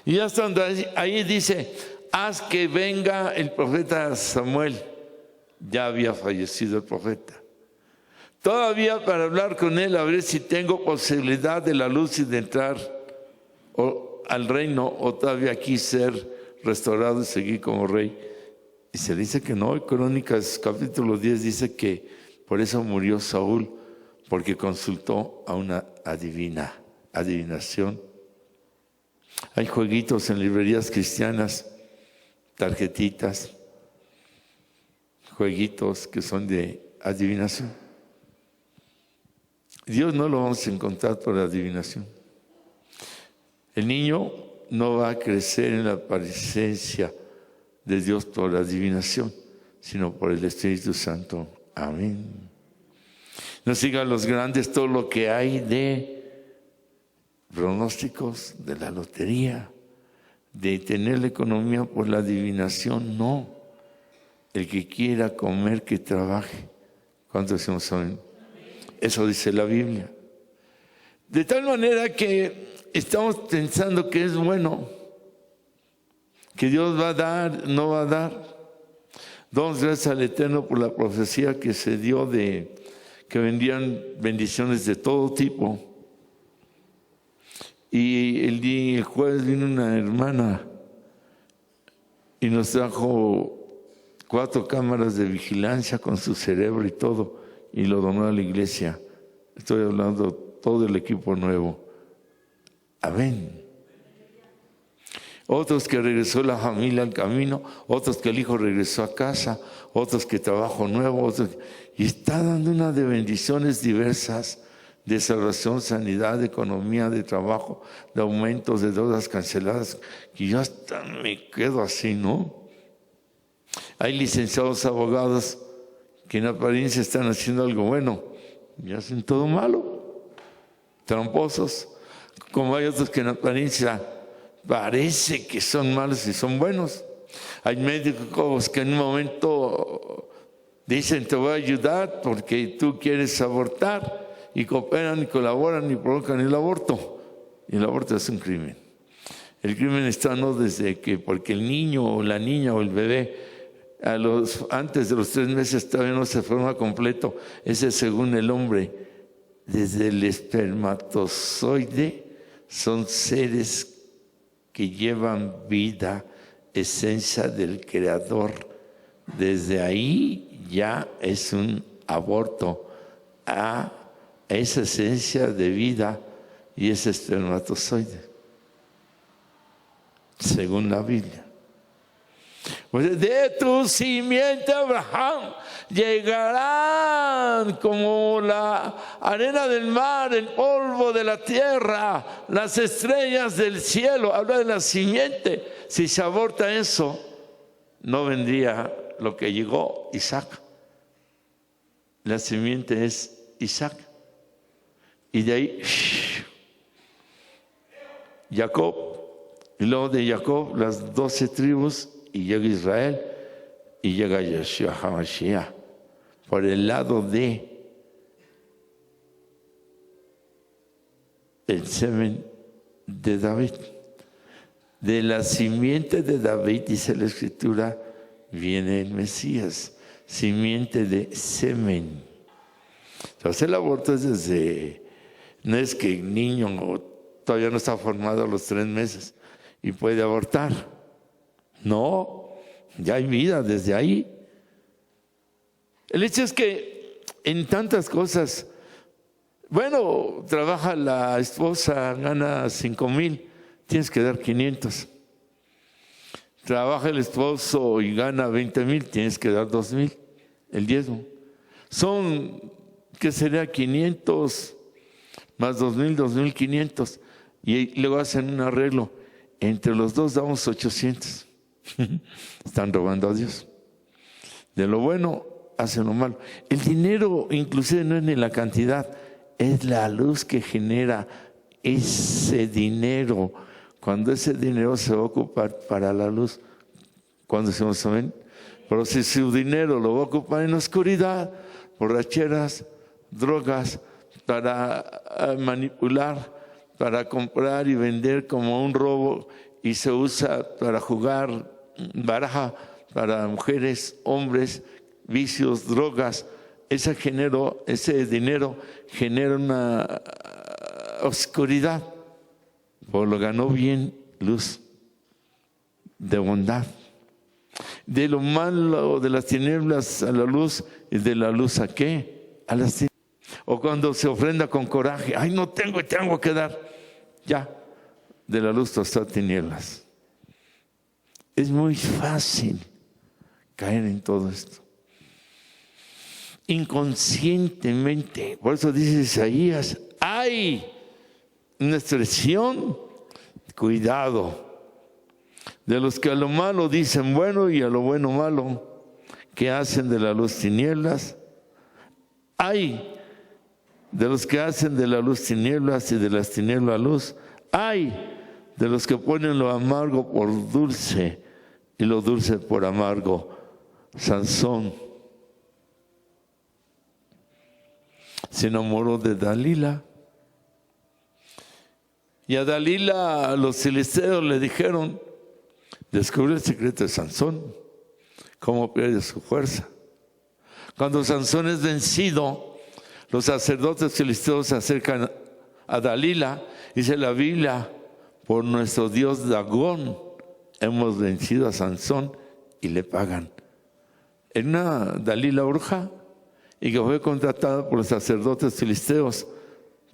Y hasta ahí dice, haz que venga el profeta Samuel. Ya había fallecido el profeta. Todavía para hablar con él, a ver si tengo posibilidad de la luz y de entrar al reino, o todavía aquí ser restaurado y seguir como rey. Y se dice que no. Crónicas capítulo 10 dice que por eso murió Saúl, porque consultó a una adivinación. Hay jueguitos en librerías cristianas, tarjetitas, jueguitos que son de adivinación. Dios no lo vamos a encontrar por adivinación. El niño no va a crecer en la presencia de Dios por adivinación, sino por el Espíritu Santo. Amén. No sigan los grandes todo lo que hay de pronósticos de la lotería, de tener la economía por la adivinación. No. El que quiera comer, que trabaje. ¿Cuántos decimos amén? Eso dice la Biblia. De tal manera que estamos pensando que es bueno, que Dios va a dar, no va a dar. Damos gracias al Eterno por la profecía que se dio de que vendrían bendiciones de todo tipo. Y el jueves vino una hermana y nos trajo 4 cámaras de vigilancia con su cerebro y todo, y lo donó a la iglesia. Estoy hablando todo el equipo nuevo. Amén. Otros que regresó la familia al camino, otros que el hijo regresó a casa, otros que trabajo nuevo, y está dando una de bendiciones diversas, de salvación, sanidad, de economía, de trabajo, de aumentos, de deudas canceladas, que yo hasta me quedo así, ¿no? Hay licenciados abogados que en apariencia están haciendo algo bueno y hacen todo malo, tramposos, como hay otros que en apariencia parece que son malos y son buenos. Hay médicos que en un momento dicen te voy a ayudar porque tú quieres abortar, y cooperan y colaboran y provocan el aborto. Y el aborto es un crimen. El crimen está no desde que, porque el niño o la niña o el bebé antes de los 3 meses todavía no se forma completo. Ese es según el hombre. Desde el espermatozoide son seres que llevan vida, esencia del Creador. Desde ahí ya es un aborto a esa esencia de vida y ese espermatozoide, según la Biblia. Pues de tu simiente, Abraham, llegarán como la arena del mar, el polvo de la tierra, las estrellas del cielo. Habla de la simiente. Si se aborta eso, no vendría lo que llegó Isaac. La simiente es Isaac. Y de ahí, Jacob, y luego de Jacob, las 12 tribus, y llega Israel, y llega Yeshua HaMashiach, por el lado de el semen de David. De la simiente de David, dice la Escritura, viene el Mesías, simiente de semen. Entonces el aborto es desde... No es que el niño todavía no está formado a los 3 meses y puede abortar. No, ya hay vida desde ahí. El hecho es que en tantas cosas, bueno, trabaja la esposa, gana 5,000, tienes que dar 500. Trabaja el esposo y gana 20,000, tienes que dar 2,000, el diezmo. Son, ¿qué sería? 500 más 2,000, 2,500. Y luego hacen un arreglo. Entre los dos damos 800. Están robando a Dios. De lo bueno hacen lo malo. El dinero inclusive no es ni la cantidad, es la luz que genera ese dinero. Cuando ese dinero se va a ocupar para la luz, cuando se nos ven, pero si su dinero lo va a ocupar en la oscuridad, borracheras, drogas, para manipular, para comprar y vender como un robo, y se usa para jugar baraja para mujeres, hombres, vicios, drogas. Ese dinero genera una oscuridad. Pues lo ganó bien luz de bondad. De lo malo, de las tinieblas a la luz, y de la luz ¿a qué? A las tinieblas. O cuando se ofrenda con coraje, ay, no tengo y tengo que dar. Ya, de la luz hasta tinieblas. Es muy fácil caer en todo esto. Inconscientemente, por eso dice Isaías, hay una expresión, cuidado, de los que a lo malo dicen bueno y a lo bueno malo, que hacen de la luz tinieblas. Hay de los que hacen de la luz tinieblas y de las tinieblas luz. Hay de los que ponen lo amargo por dulce y lo dulce por amargo. Sansón se enamoró de Dalila Y a Dalila, a los filisteos le dijeron: descubre el secreto de Sansón, cómo pierde su fuerza. Cuando Sansón es vencido, los sacerdotes filisteos se acercan a Dalila. Dice la Biblia: por nuestro Dios Dagón hemos vencido a Sansón, y le pagan. Era una Dalila bruja y que fue contratada por los sacerdotes filisteos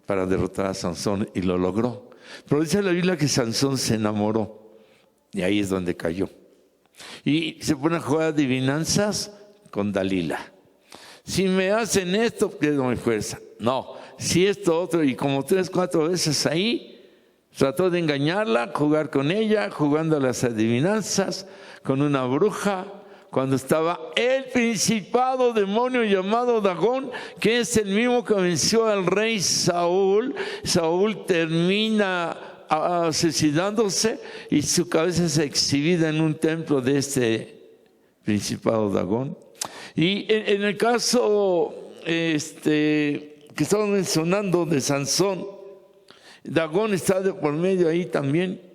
para derrotar a Sansón, y lo logró. Pero dice la Biblia que Sansón se enamoró, y ahí es donde cayó. Y se pone a jugar adivinanzas con Dalila. Si me hacen esto, pierdo mi fuerza. No, si esto otro, y como 3, 4 veces ahí trató de engañarla, jugar con ella, jugando a las adivinanzas con una bruja, cuando estaba el principado demonio llamado Dagón, que es el mismo que venció al rey Saúl. Saúl termina asesinándose y su cabeza es exhibida en un templo de este principado Dagón. Y en el caso que estamos mencionando de Sansón, Dagón está de por medio ahí también.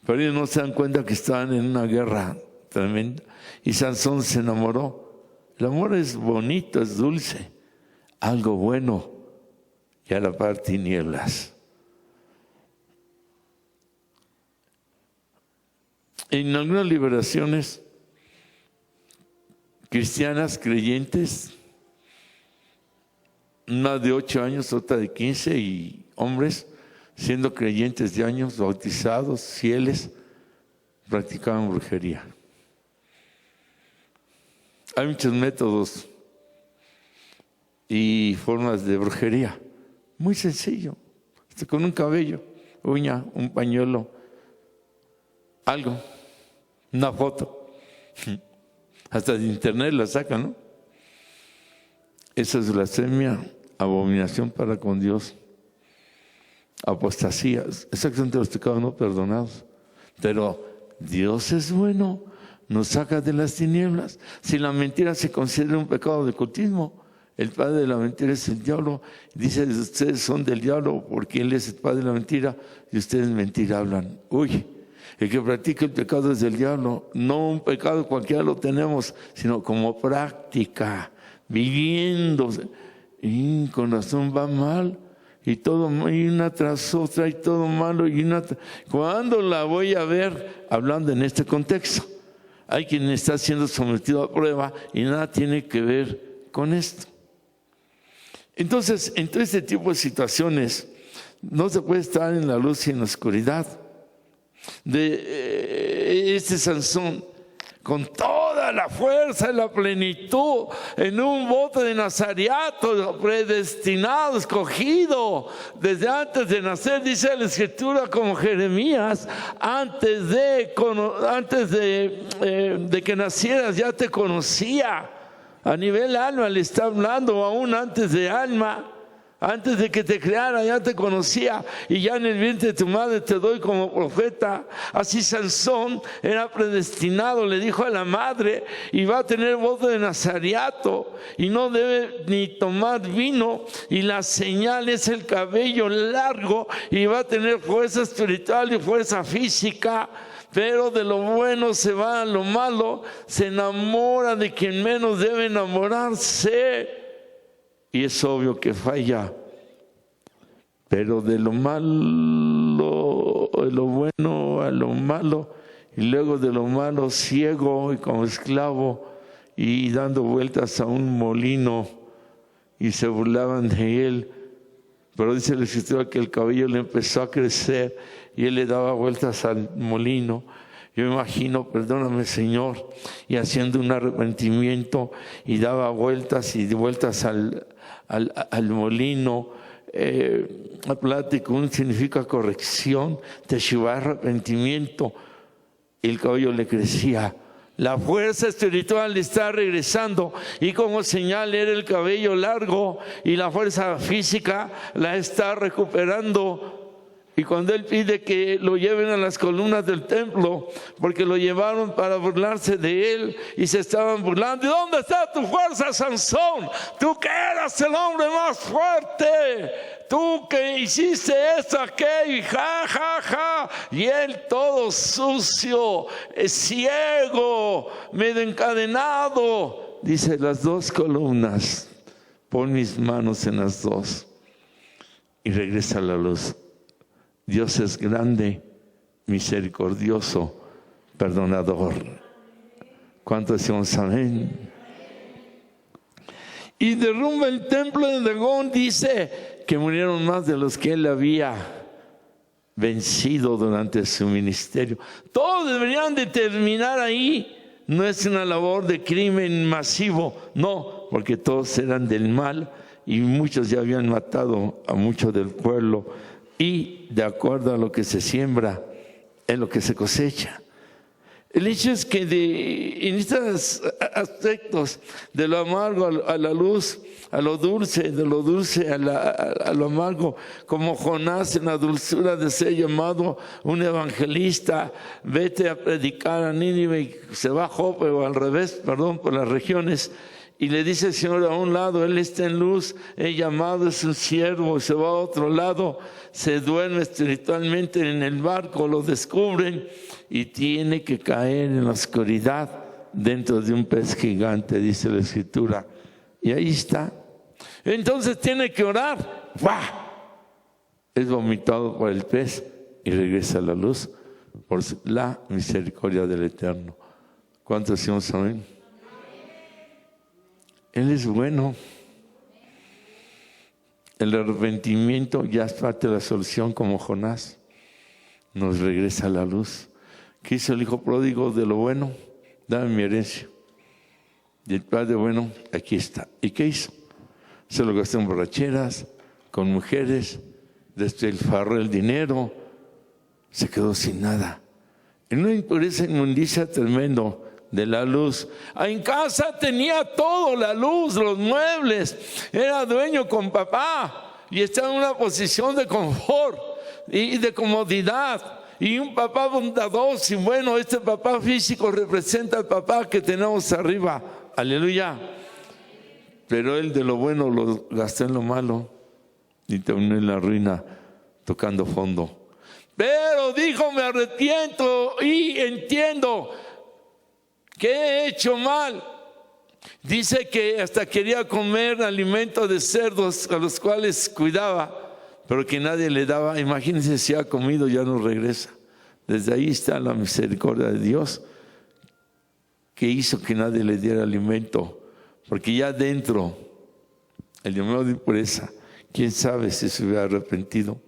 Pero ellos no se dan cuenta que estaban en una guerra tremenda. Y Sansón se enamoró. El amor es bonito, es dulce, algo bueno, y a la par tinieblas. En algunas liberaciones cristianas creyentes, una de 8 años, otra de 15, y hombres siendo creyentes de años, bautizados, fieles, practicaban brujería. Hay muchos métodos y formas de brujería. Muy sencillo. Con un cabello, uña, un pañuelo, algo, una foto. Hasta de internet la sacan, ¿no? Esa es blasfemia, abominación para con Dios. Apostasía, exactamente los pecados no perdonados. Pero Dios es bueno, nos saca de las tinieblas. Si la mentira se considera un pecado de ocultismo, el padre de la mentira es el diablo. Dice: ustedes son del diablo porque él es el padre de la mentira y ustedes mentira hablan. Uy, el que practica el pecado es del diablo. No un pecado cualquiera lo tenemos, sino como práctica, viviendo. Y con razón va mal. Y todo, y una tras otra, y todo malo, ¿cuándo la voy a ver? Hablando en este contexto. Hay quien está siendo sometido a prueba y nada tiene que ver con esto. Entonces, en todo este tipo de situaciones, no se puede estar en la luz y en la oscuridad. De este Sansón, con toda la fuerza y la plenitud, en un voto de nazareato, predestinado, escogido, desde antes de nacer, dice la Escritura, como Jeremías: antes de que nacieras ya te conocía. A nivel alma le está hablando, aún antes de alma. Antes de que te creara ya te conocía, y ya en el vientre de tu madre te doy como profeta. Así Sansón era predestinado, le dijo a la madre, y va a tener voto de nazareato, y no debe ni tomar vino, y la señal es el cabello largo, y va a tener fuerza espiritual y fuerza física. Pero de lo bueno se va a lo malo, se enamora de quien menos debe enamorarse. Y es obvio que falla, pero de lo malo, de lo bueno a lo malo, y luego de lo malo ciego y como esclavo, y dando vueltas a un molino, y se burlaban de él. Pero dice la Escritura que el cabello le empezó a crecer y él le daba vueltas al molino. Yo me imagino, perdóname Señor, y haciendo un arrepentimiento, y daba vueltas y vueltas al molino. Plático significa corrección, teshuvá, arrepentimiento. El cabello le crecía. La fuerza espiritual le está regresando, y como señal era el cabello largo, y la fuerza física la está recuperando. Y cuando él pide que lo lleven a las columnas del templo, porque lo llevaron para burlarse de él y se estaban burlando. ¿Y dónde está tu fuerza, Sansón? Tú que eras el hombre más fuerte, tú que hiciste esto, aquello, y ja, ja, ja. Y él todo sucio, ciego, medio encadenado. Dice, las dos columnas, pon mis manos en las dos y regresa a la luz. Dios es grande, misericordioso, perdonador. ¿Cuántos decimos amén? Y derrumba el templo de Dagón. Dice que murieron más de los que él había vencido durante su ministerio. Todos deberían de terminar ahí. No es una labor de crimen masivo, no, porque todos eran del mal y muchos ya habían matado a muchos del pueblo. Y de acuerdo a lo que se siembra, es lo que se cosecha. El hecho es que en estos aspectos, de lo amargo a la luz, a lo dulce, de lo dulce a lo amargo, como Jonás en la dulzura de ser llamado un evangelista, vete a predicar a Nínive, y se va a Jope, o al revés, perdón, por las regiones. Y le dice el Señor a un lado, Él está en luz, el llamado es un siervo, se va a otro lado, se duerme espiritualmente en el barco, lo descubren y tiene que caer en la oscuridad dentro de un pez gigante, dice la Escritura. Y ahí está. Entonces tiene que orar. ¡Fua! Es vomitado por el pez y regresa a la luz por la misericordia del Eterno. ¿Cuántos decimos amén? Él es bueno. El arrepentimiento ya es parte de la solución, como Jonás. Nos regresa a la luz. ¿Qué hizo el hijo pródigo? De lo bueno, dame mi herencia. Y el padre bueno, aquí está. ¿Y qué hizo? Se lo gastó en borracheras, con mujeres, despilfarró el dinero, se quedó sin nada. En una impureza, inmundicia tremendo de la luz. En casa tenía todo, la luz, los muebles, era dueño con papá y estaba en una posición de confort y de comodidad, y un papá bondadoso. Y bueno, este papá físico representa al papá que tenemos arriba, aleluya. Pero él de lo bueno lo gastó en lo malo y terminó en la ruina tocando fondo. Pero dijo, me arrepiento y entiendo que he hecho mal. Dice que hasta quería comer alimento de cerdos a los cuales cuidaba, pero que nadie le daba. Imagínense, si ha comido ya no regresa. Desde ahí está la misericordia de Dios, que hizo que nadie le diera alimento, porque ya dentro el llamado de impureza, quién sabe si se hubiera arrepentido.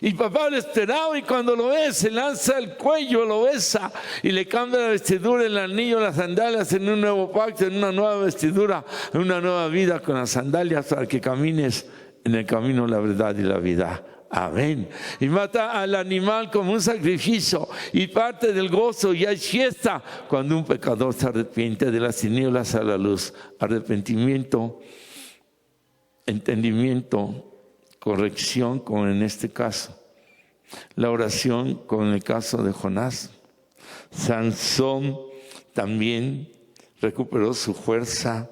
Y papá lo esperaba, y cuando lo ve se lanza al cuello, lo besa y le cambia la vestidura, el anillo, las sandalias, en un nuevo pacto, en una nueva vestidura, en una nueva vida con las sandalias, para que camines en el camino, la verdad y la vida. Amén. Y mata al animal como un sacrificio, y parte del gozo, y hay fiesta cuando un pecador se arrepiente de las tinieblas a la luz. Arrepentimiento, entendimiento, corrección, como en este caso, la oración, como en el caso de Jonás. Sansón también recuperó su fuerza.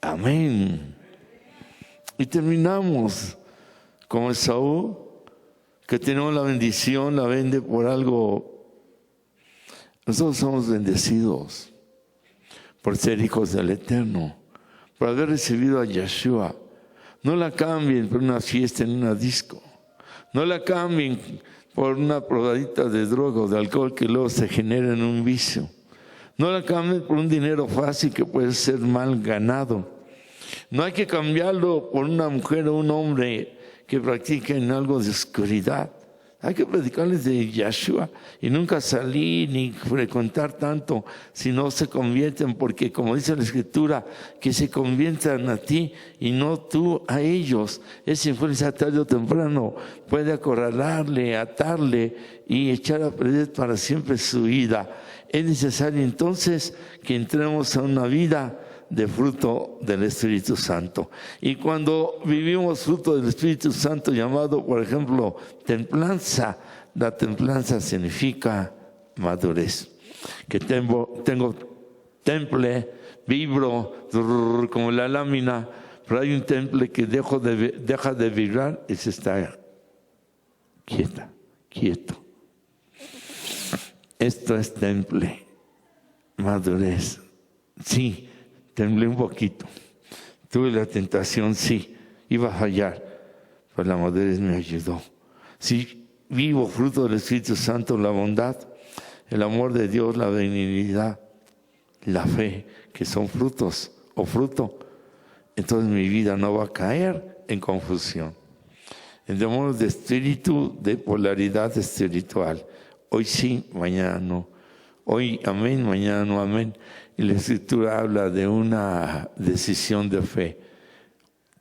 Amén. Y terminamos como Esaú, que tenemos la bendición, la vende por algo. Nosotros somos bendecidos por ser hijos del Eterno, por haber recibido a Yeshua. No la cambien por una fiesta en una disco. No la cambien por una probadita de droga o de alcohol que luego se genera en un vicio. No la cambien por un dinero fácil que puede ser mal ganado. No hay que cambiarlo por una mujer o un hombre que practiquen algo de oscuridad. Hay que predicarles de Yeshua y nunca salir ni frecuentar tanto si no se convierten, porque como dice la Escritura, que se conviertan a ti y no tú a ellos. Esa influencia tarde o temprano puede acorralarle, atarle y echar a perder para siempre su vida. Es necesario entonces que entremos a una vida de fruto del Espíritu Santo. Y cuando vivimos fruto del Espíritu Santo, llamado, por ejemplo, templanza, la templanza significa madurez. Que tengo temple, vibro como la lámina, pero hay un temple que deja de vibrar y se está quieto. Esto es temple, madurez. Sí, temblé un poquito. Tuve la tentación, sí, iba a fallar, pero la madurez me ayudó. Sí, vivo fruto del Espíritu Santo, la bondad, el amor de Dios, la benignidad, la fe, que son frutos o fruto. Entonces mi vida no va a caer en confusión. En demonios de espíritu, de polaridad espiritual. Hoy sí, mañana no. Hoy amén, mañana no amén. Y la Escritura habla de una decisión de fe.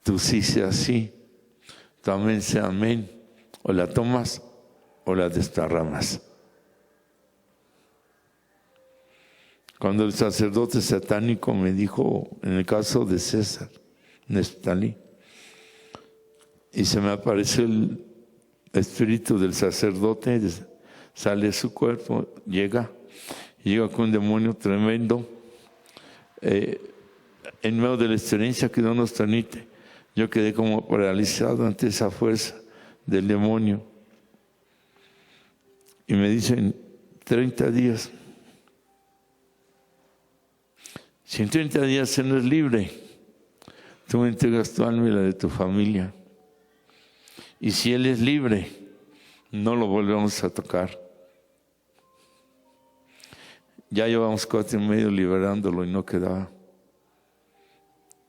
Tú sí sea sí, tu amén sea amén. O la tomas o la desparramas. Cuando el sacerdote satánico me dijo, en el caso de César Neftalí, y se me apareció el espíritu del sacerdote, sale de su cuerpo, llega con un demonio tremendo, en medio de la experiencia que Dios nos permite. Yo quedé como paralizado ante esa fuerza del demonio. Y me dicen, 30 días. Si en 30 días eres libre, tú me entregas tu alma y la de tu familia. Y si él es libre, no lo volvemos a tocar. Ya llevamos 4 y medio liberándolo y no quedaba.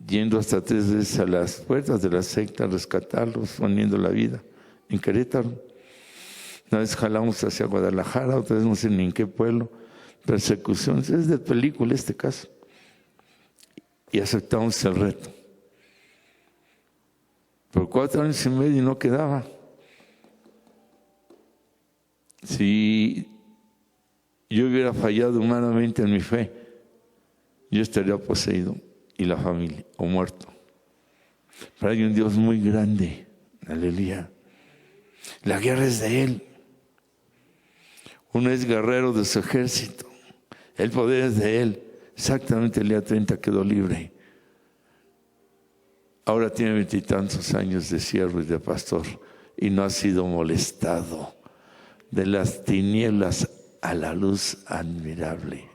Yendo hasta 3 veces a las puertas de la secta a rescatarlos, poniendo la vida en Querétaro. Una vez jalamos hacia Guadalajara, otra vez no sé ni en qué pueblo. Persecución, es de película este caso. Y aceptamos el reto. Por 4 años y medio no quedaba. Si yo hubiera fallado humanamente en mi fe, yo estaría poseído y la familia, o muerto. Pero hay un Dios muy grande, aleluya. La guerra es de Él. Uno es guerrero de su ejército. El poder es de Él. Exactamente el día 30 quedó libre. Ahora tiene 20 y tantos años de siervo y de pastor y no ha sido molestado. De las tinieblas a la luz admirable.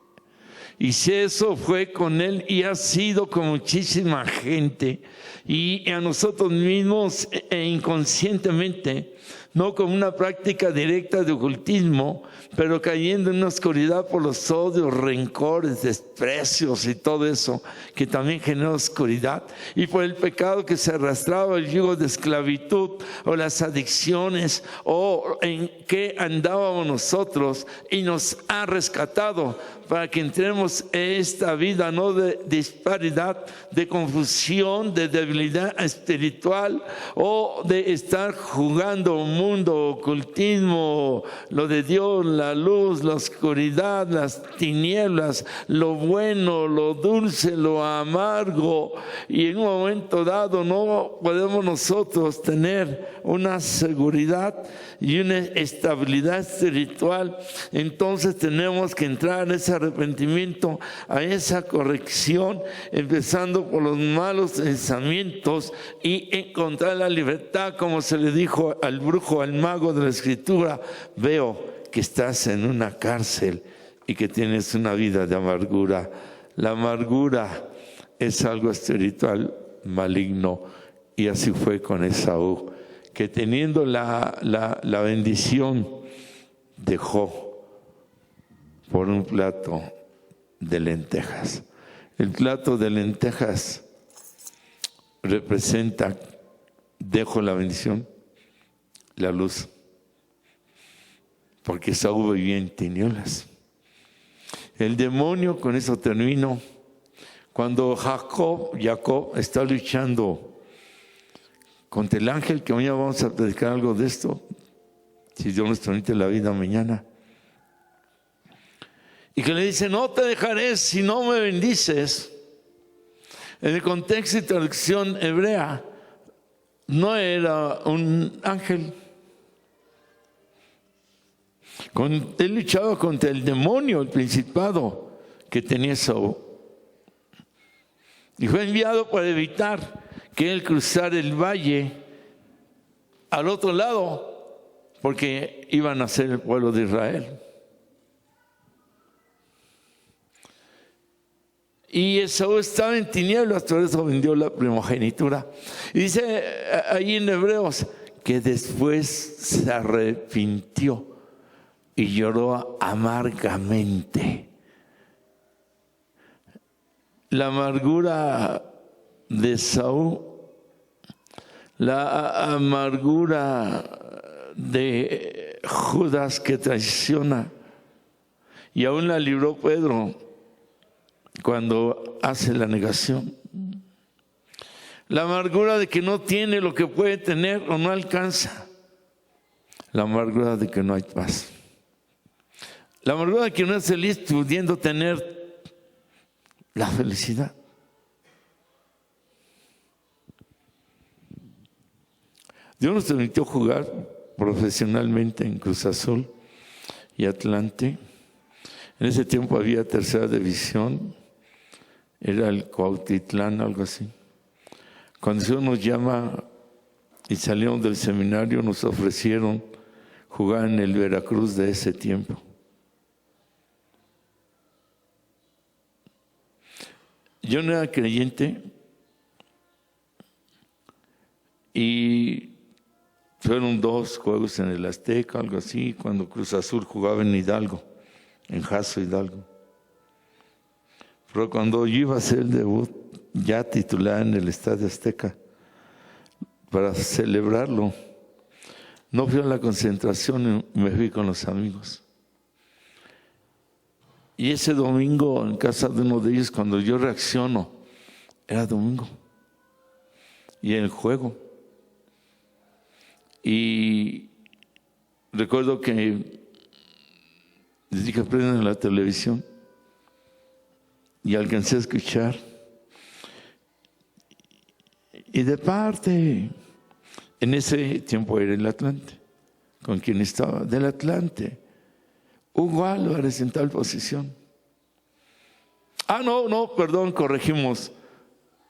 Y si eso fue con él y ha sido con muchísima gente y a nosotros mismos e inconscientemente, no como una práctica directa de ocultismo, pero cayendo en una oscuridad por los odios, rencores, desprecios y todo eso que también genera oscuridad, y por el pecado que se arrastraba, el yugo de esclavitud o las adicciones o en que andábamos nosotros, y nos ha rescatado para que entremos en esta vida no de disparidad, de confusión, de debilidad espiritual o de estar jugando un mundo, ocultismo, lo de Dios, la luz, la oscuridad, las tinieblas, lo bueno, lo dulce, lo amargo, y en un momento dado no podemos nosotros tener una seguridad y una estabilidad espiritual. Entonces tenemos que entrar en ese arrepentimiento, a esa corrección, empezando por los malos pensamientos y encontrar la libertad, como se le dijo al brujo, al mago de la Escritura: veo que estás en una cárcel y que tienes una vida de amargura. La amargura es algo espiritual maligno, y así fue con Esaú, que teniendo la bendición dejó por un plato de lentejas. El plato de lentejas representa, dejo la bendición, la luz, porque Esaú vivía en tinieblas. El demonio, con eso termino, cuando Jacob está luchando contra el ángel, que mañana vamos a predicar algo de esto, si Dios nos permite la vida mañana, y que le dice: no te dejaré si no me bendices. En el contexto y traducción hebrea, no era un ángel. Él luchaba contra el demonio, el principado que tenía Saúl. Y fue enviado para evitar que él cruzara el valle al otro lado, porque iban a ser el pueblo de Israel. Y Esaú estaba en tinieblas, por eso vendió la primogenitura. Y dice ahí en Hebreos que después se arrepintió y lloró amargamente. La amargura de Esaú, la amargura de Judas que traiciona, y aún la libró Pedro cuando hace la negación. La amargura de que no tiene lo que puede tener o no alcanza. La amargura de que no hay paz. La amargura de que no es feliz pudiendo tener la felicidad. Dios nos permitió jugar profesionalmente en Cruz Azul y Atlante. En ese tiempo había tercera división, era el Cuautitlán, algo así. Cuando Dios nos llama y salimos del seminario, nos ofrecieron jugar en el Veracruz de ese tiempo. Yo no era creyente y fueron 2 juegos en el Azteca, algo así, cuando Cruz Azul jugaba en Hidalgo, en Jaso Hidalgo. Pero cuando yo iba a hacer el debut, ya titular en el Estadio Azteca, para celebrarlo, no fui a la concentración y me fui con los amigos. Y ese domingo, en casa de uno de ellos, cuando yo reacciono, era domingo. Y en el juego. Y recuerdo que les dije, prenden la televisión. Y alcancé a escuchar. Y de parte, en ese tiempo era el Atlante, con quien estaba, del Atlante. Hugo Álvarez en tal posición. Perdón, corregimos.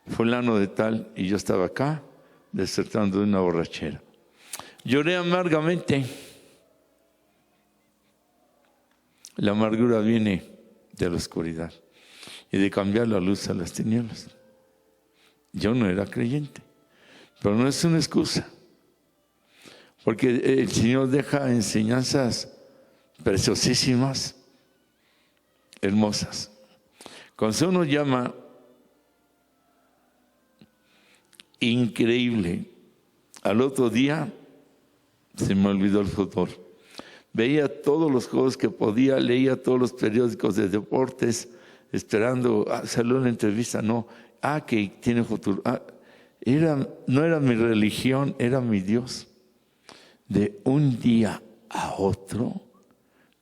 Fulano de tal, y yo estaba acá, desertando de una borrachera. Lloré amargamente. La amargura viene de la oscuridad y de cambiar la luz a las tinieblas. Yo no era creyente, pero no es una excusa, porque el Señor deja enseñanzas preciosísimas, hermosas. Cuando uno llama increíble, al otro día se me olvidó el fútbol. Veía todos los juegos que podía, leía todos los periódicos de deportes, esperando, salió una entrevista, que tiene futuro. No era mi religión, era mi Dios. De un día a otro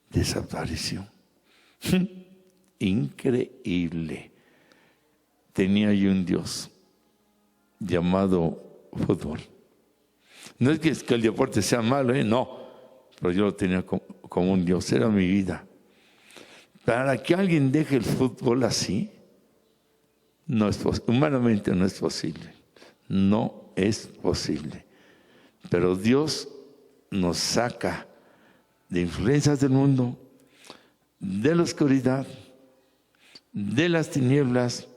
desapareció. Increíble. Tenía yo un Dios llamado fútbol. No es que el deporte sea malo, no, pero yo lo tenía como un Dios, era mi vida. Para que alguien deje el fútbol así, humanamente no es posible. No es posible. Pero Dios nos saca de influencias del mundo, de la oscuridad, de las tinieblas,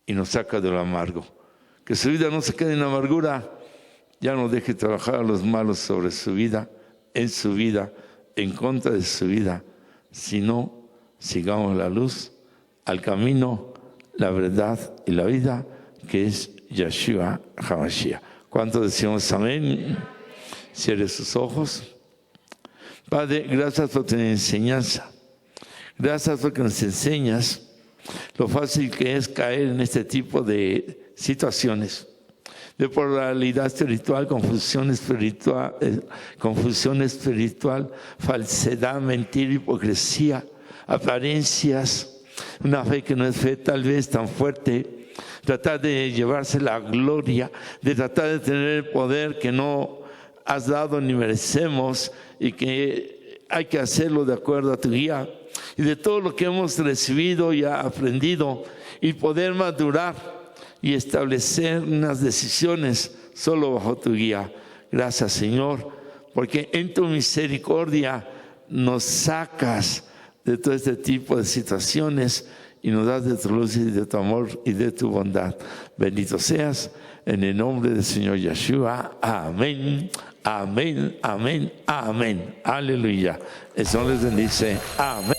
y nos saca de lo amargo. Que su vida no se quede en amargura. Ya no deje trabajar a los malos sobre su vida, en contra de su vida, sino sigamos la luz, al camino, la verdad y la vida, que es Yeshua HaMashiach. ¿Cuántos decimos amén? Cierre sus ojos. Padre, gracias por tu enseñanza. Gracias porque nos enseñas lo fácil que es caer en este tipo de situaciones, de polaridad espiritual, confusión espiritual, falsedad, mentira, hipocresía, apariencias, una fe que no es fe tal vez tan fuerte tratar de llevarse la gloria, de tratar de tener el poder que no has dado ni merecemos y que hay que hacerlo de acuerdo a tu guía. Y de todo lo que hemos recibido y aprendido y poder madurar y establecer unas decisiones solo bajo tu guía. Gracias, Señor, porque en tu misericordia nos sacas de todo este tipo de situaciones y nos das de tu luz y de tu amor y de tu bondad. Bendito seas en el nombre del Señor Yeshua. Amén, amén, amén, amén. Aleluya. El Señor les bendice. Amén.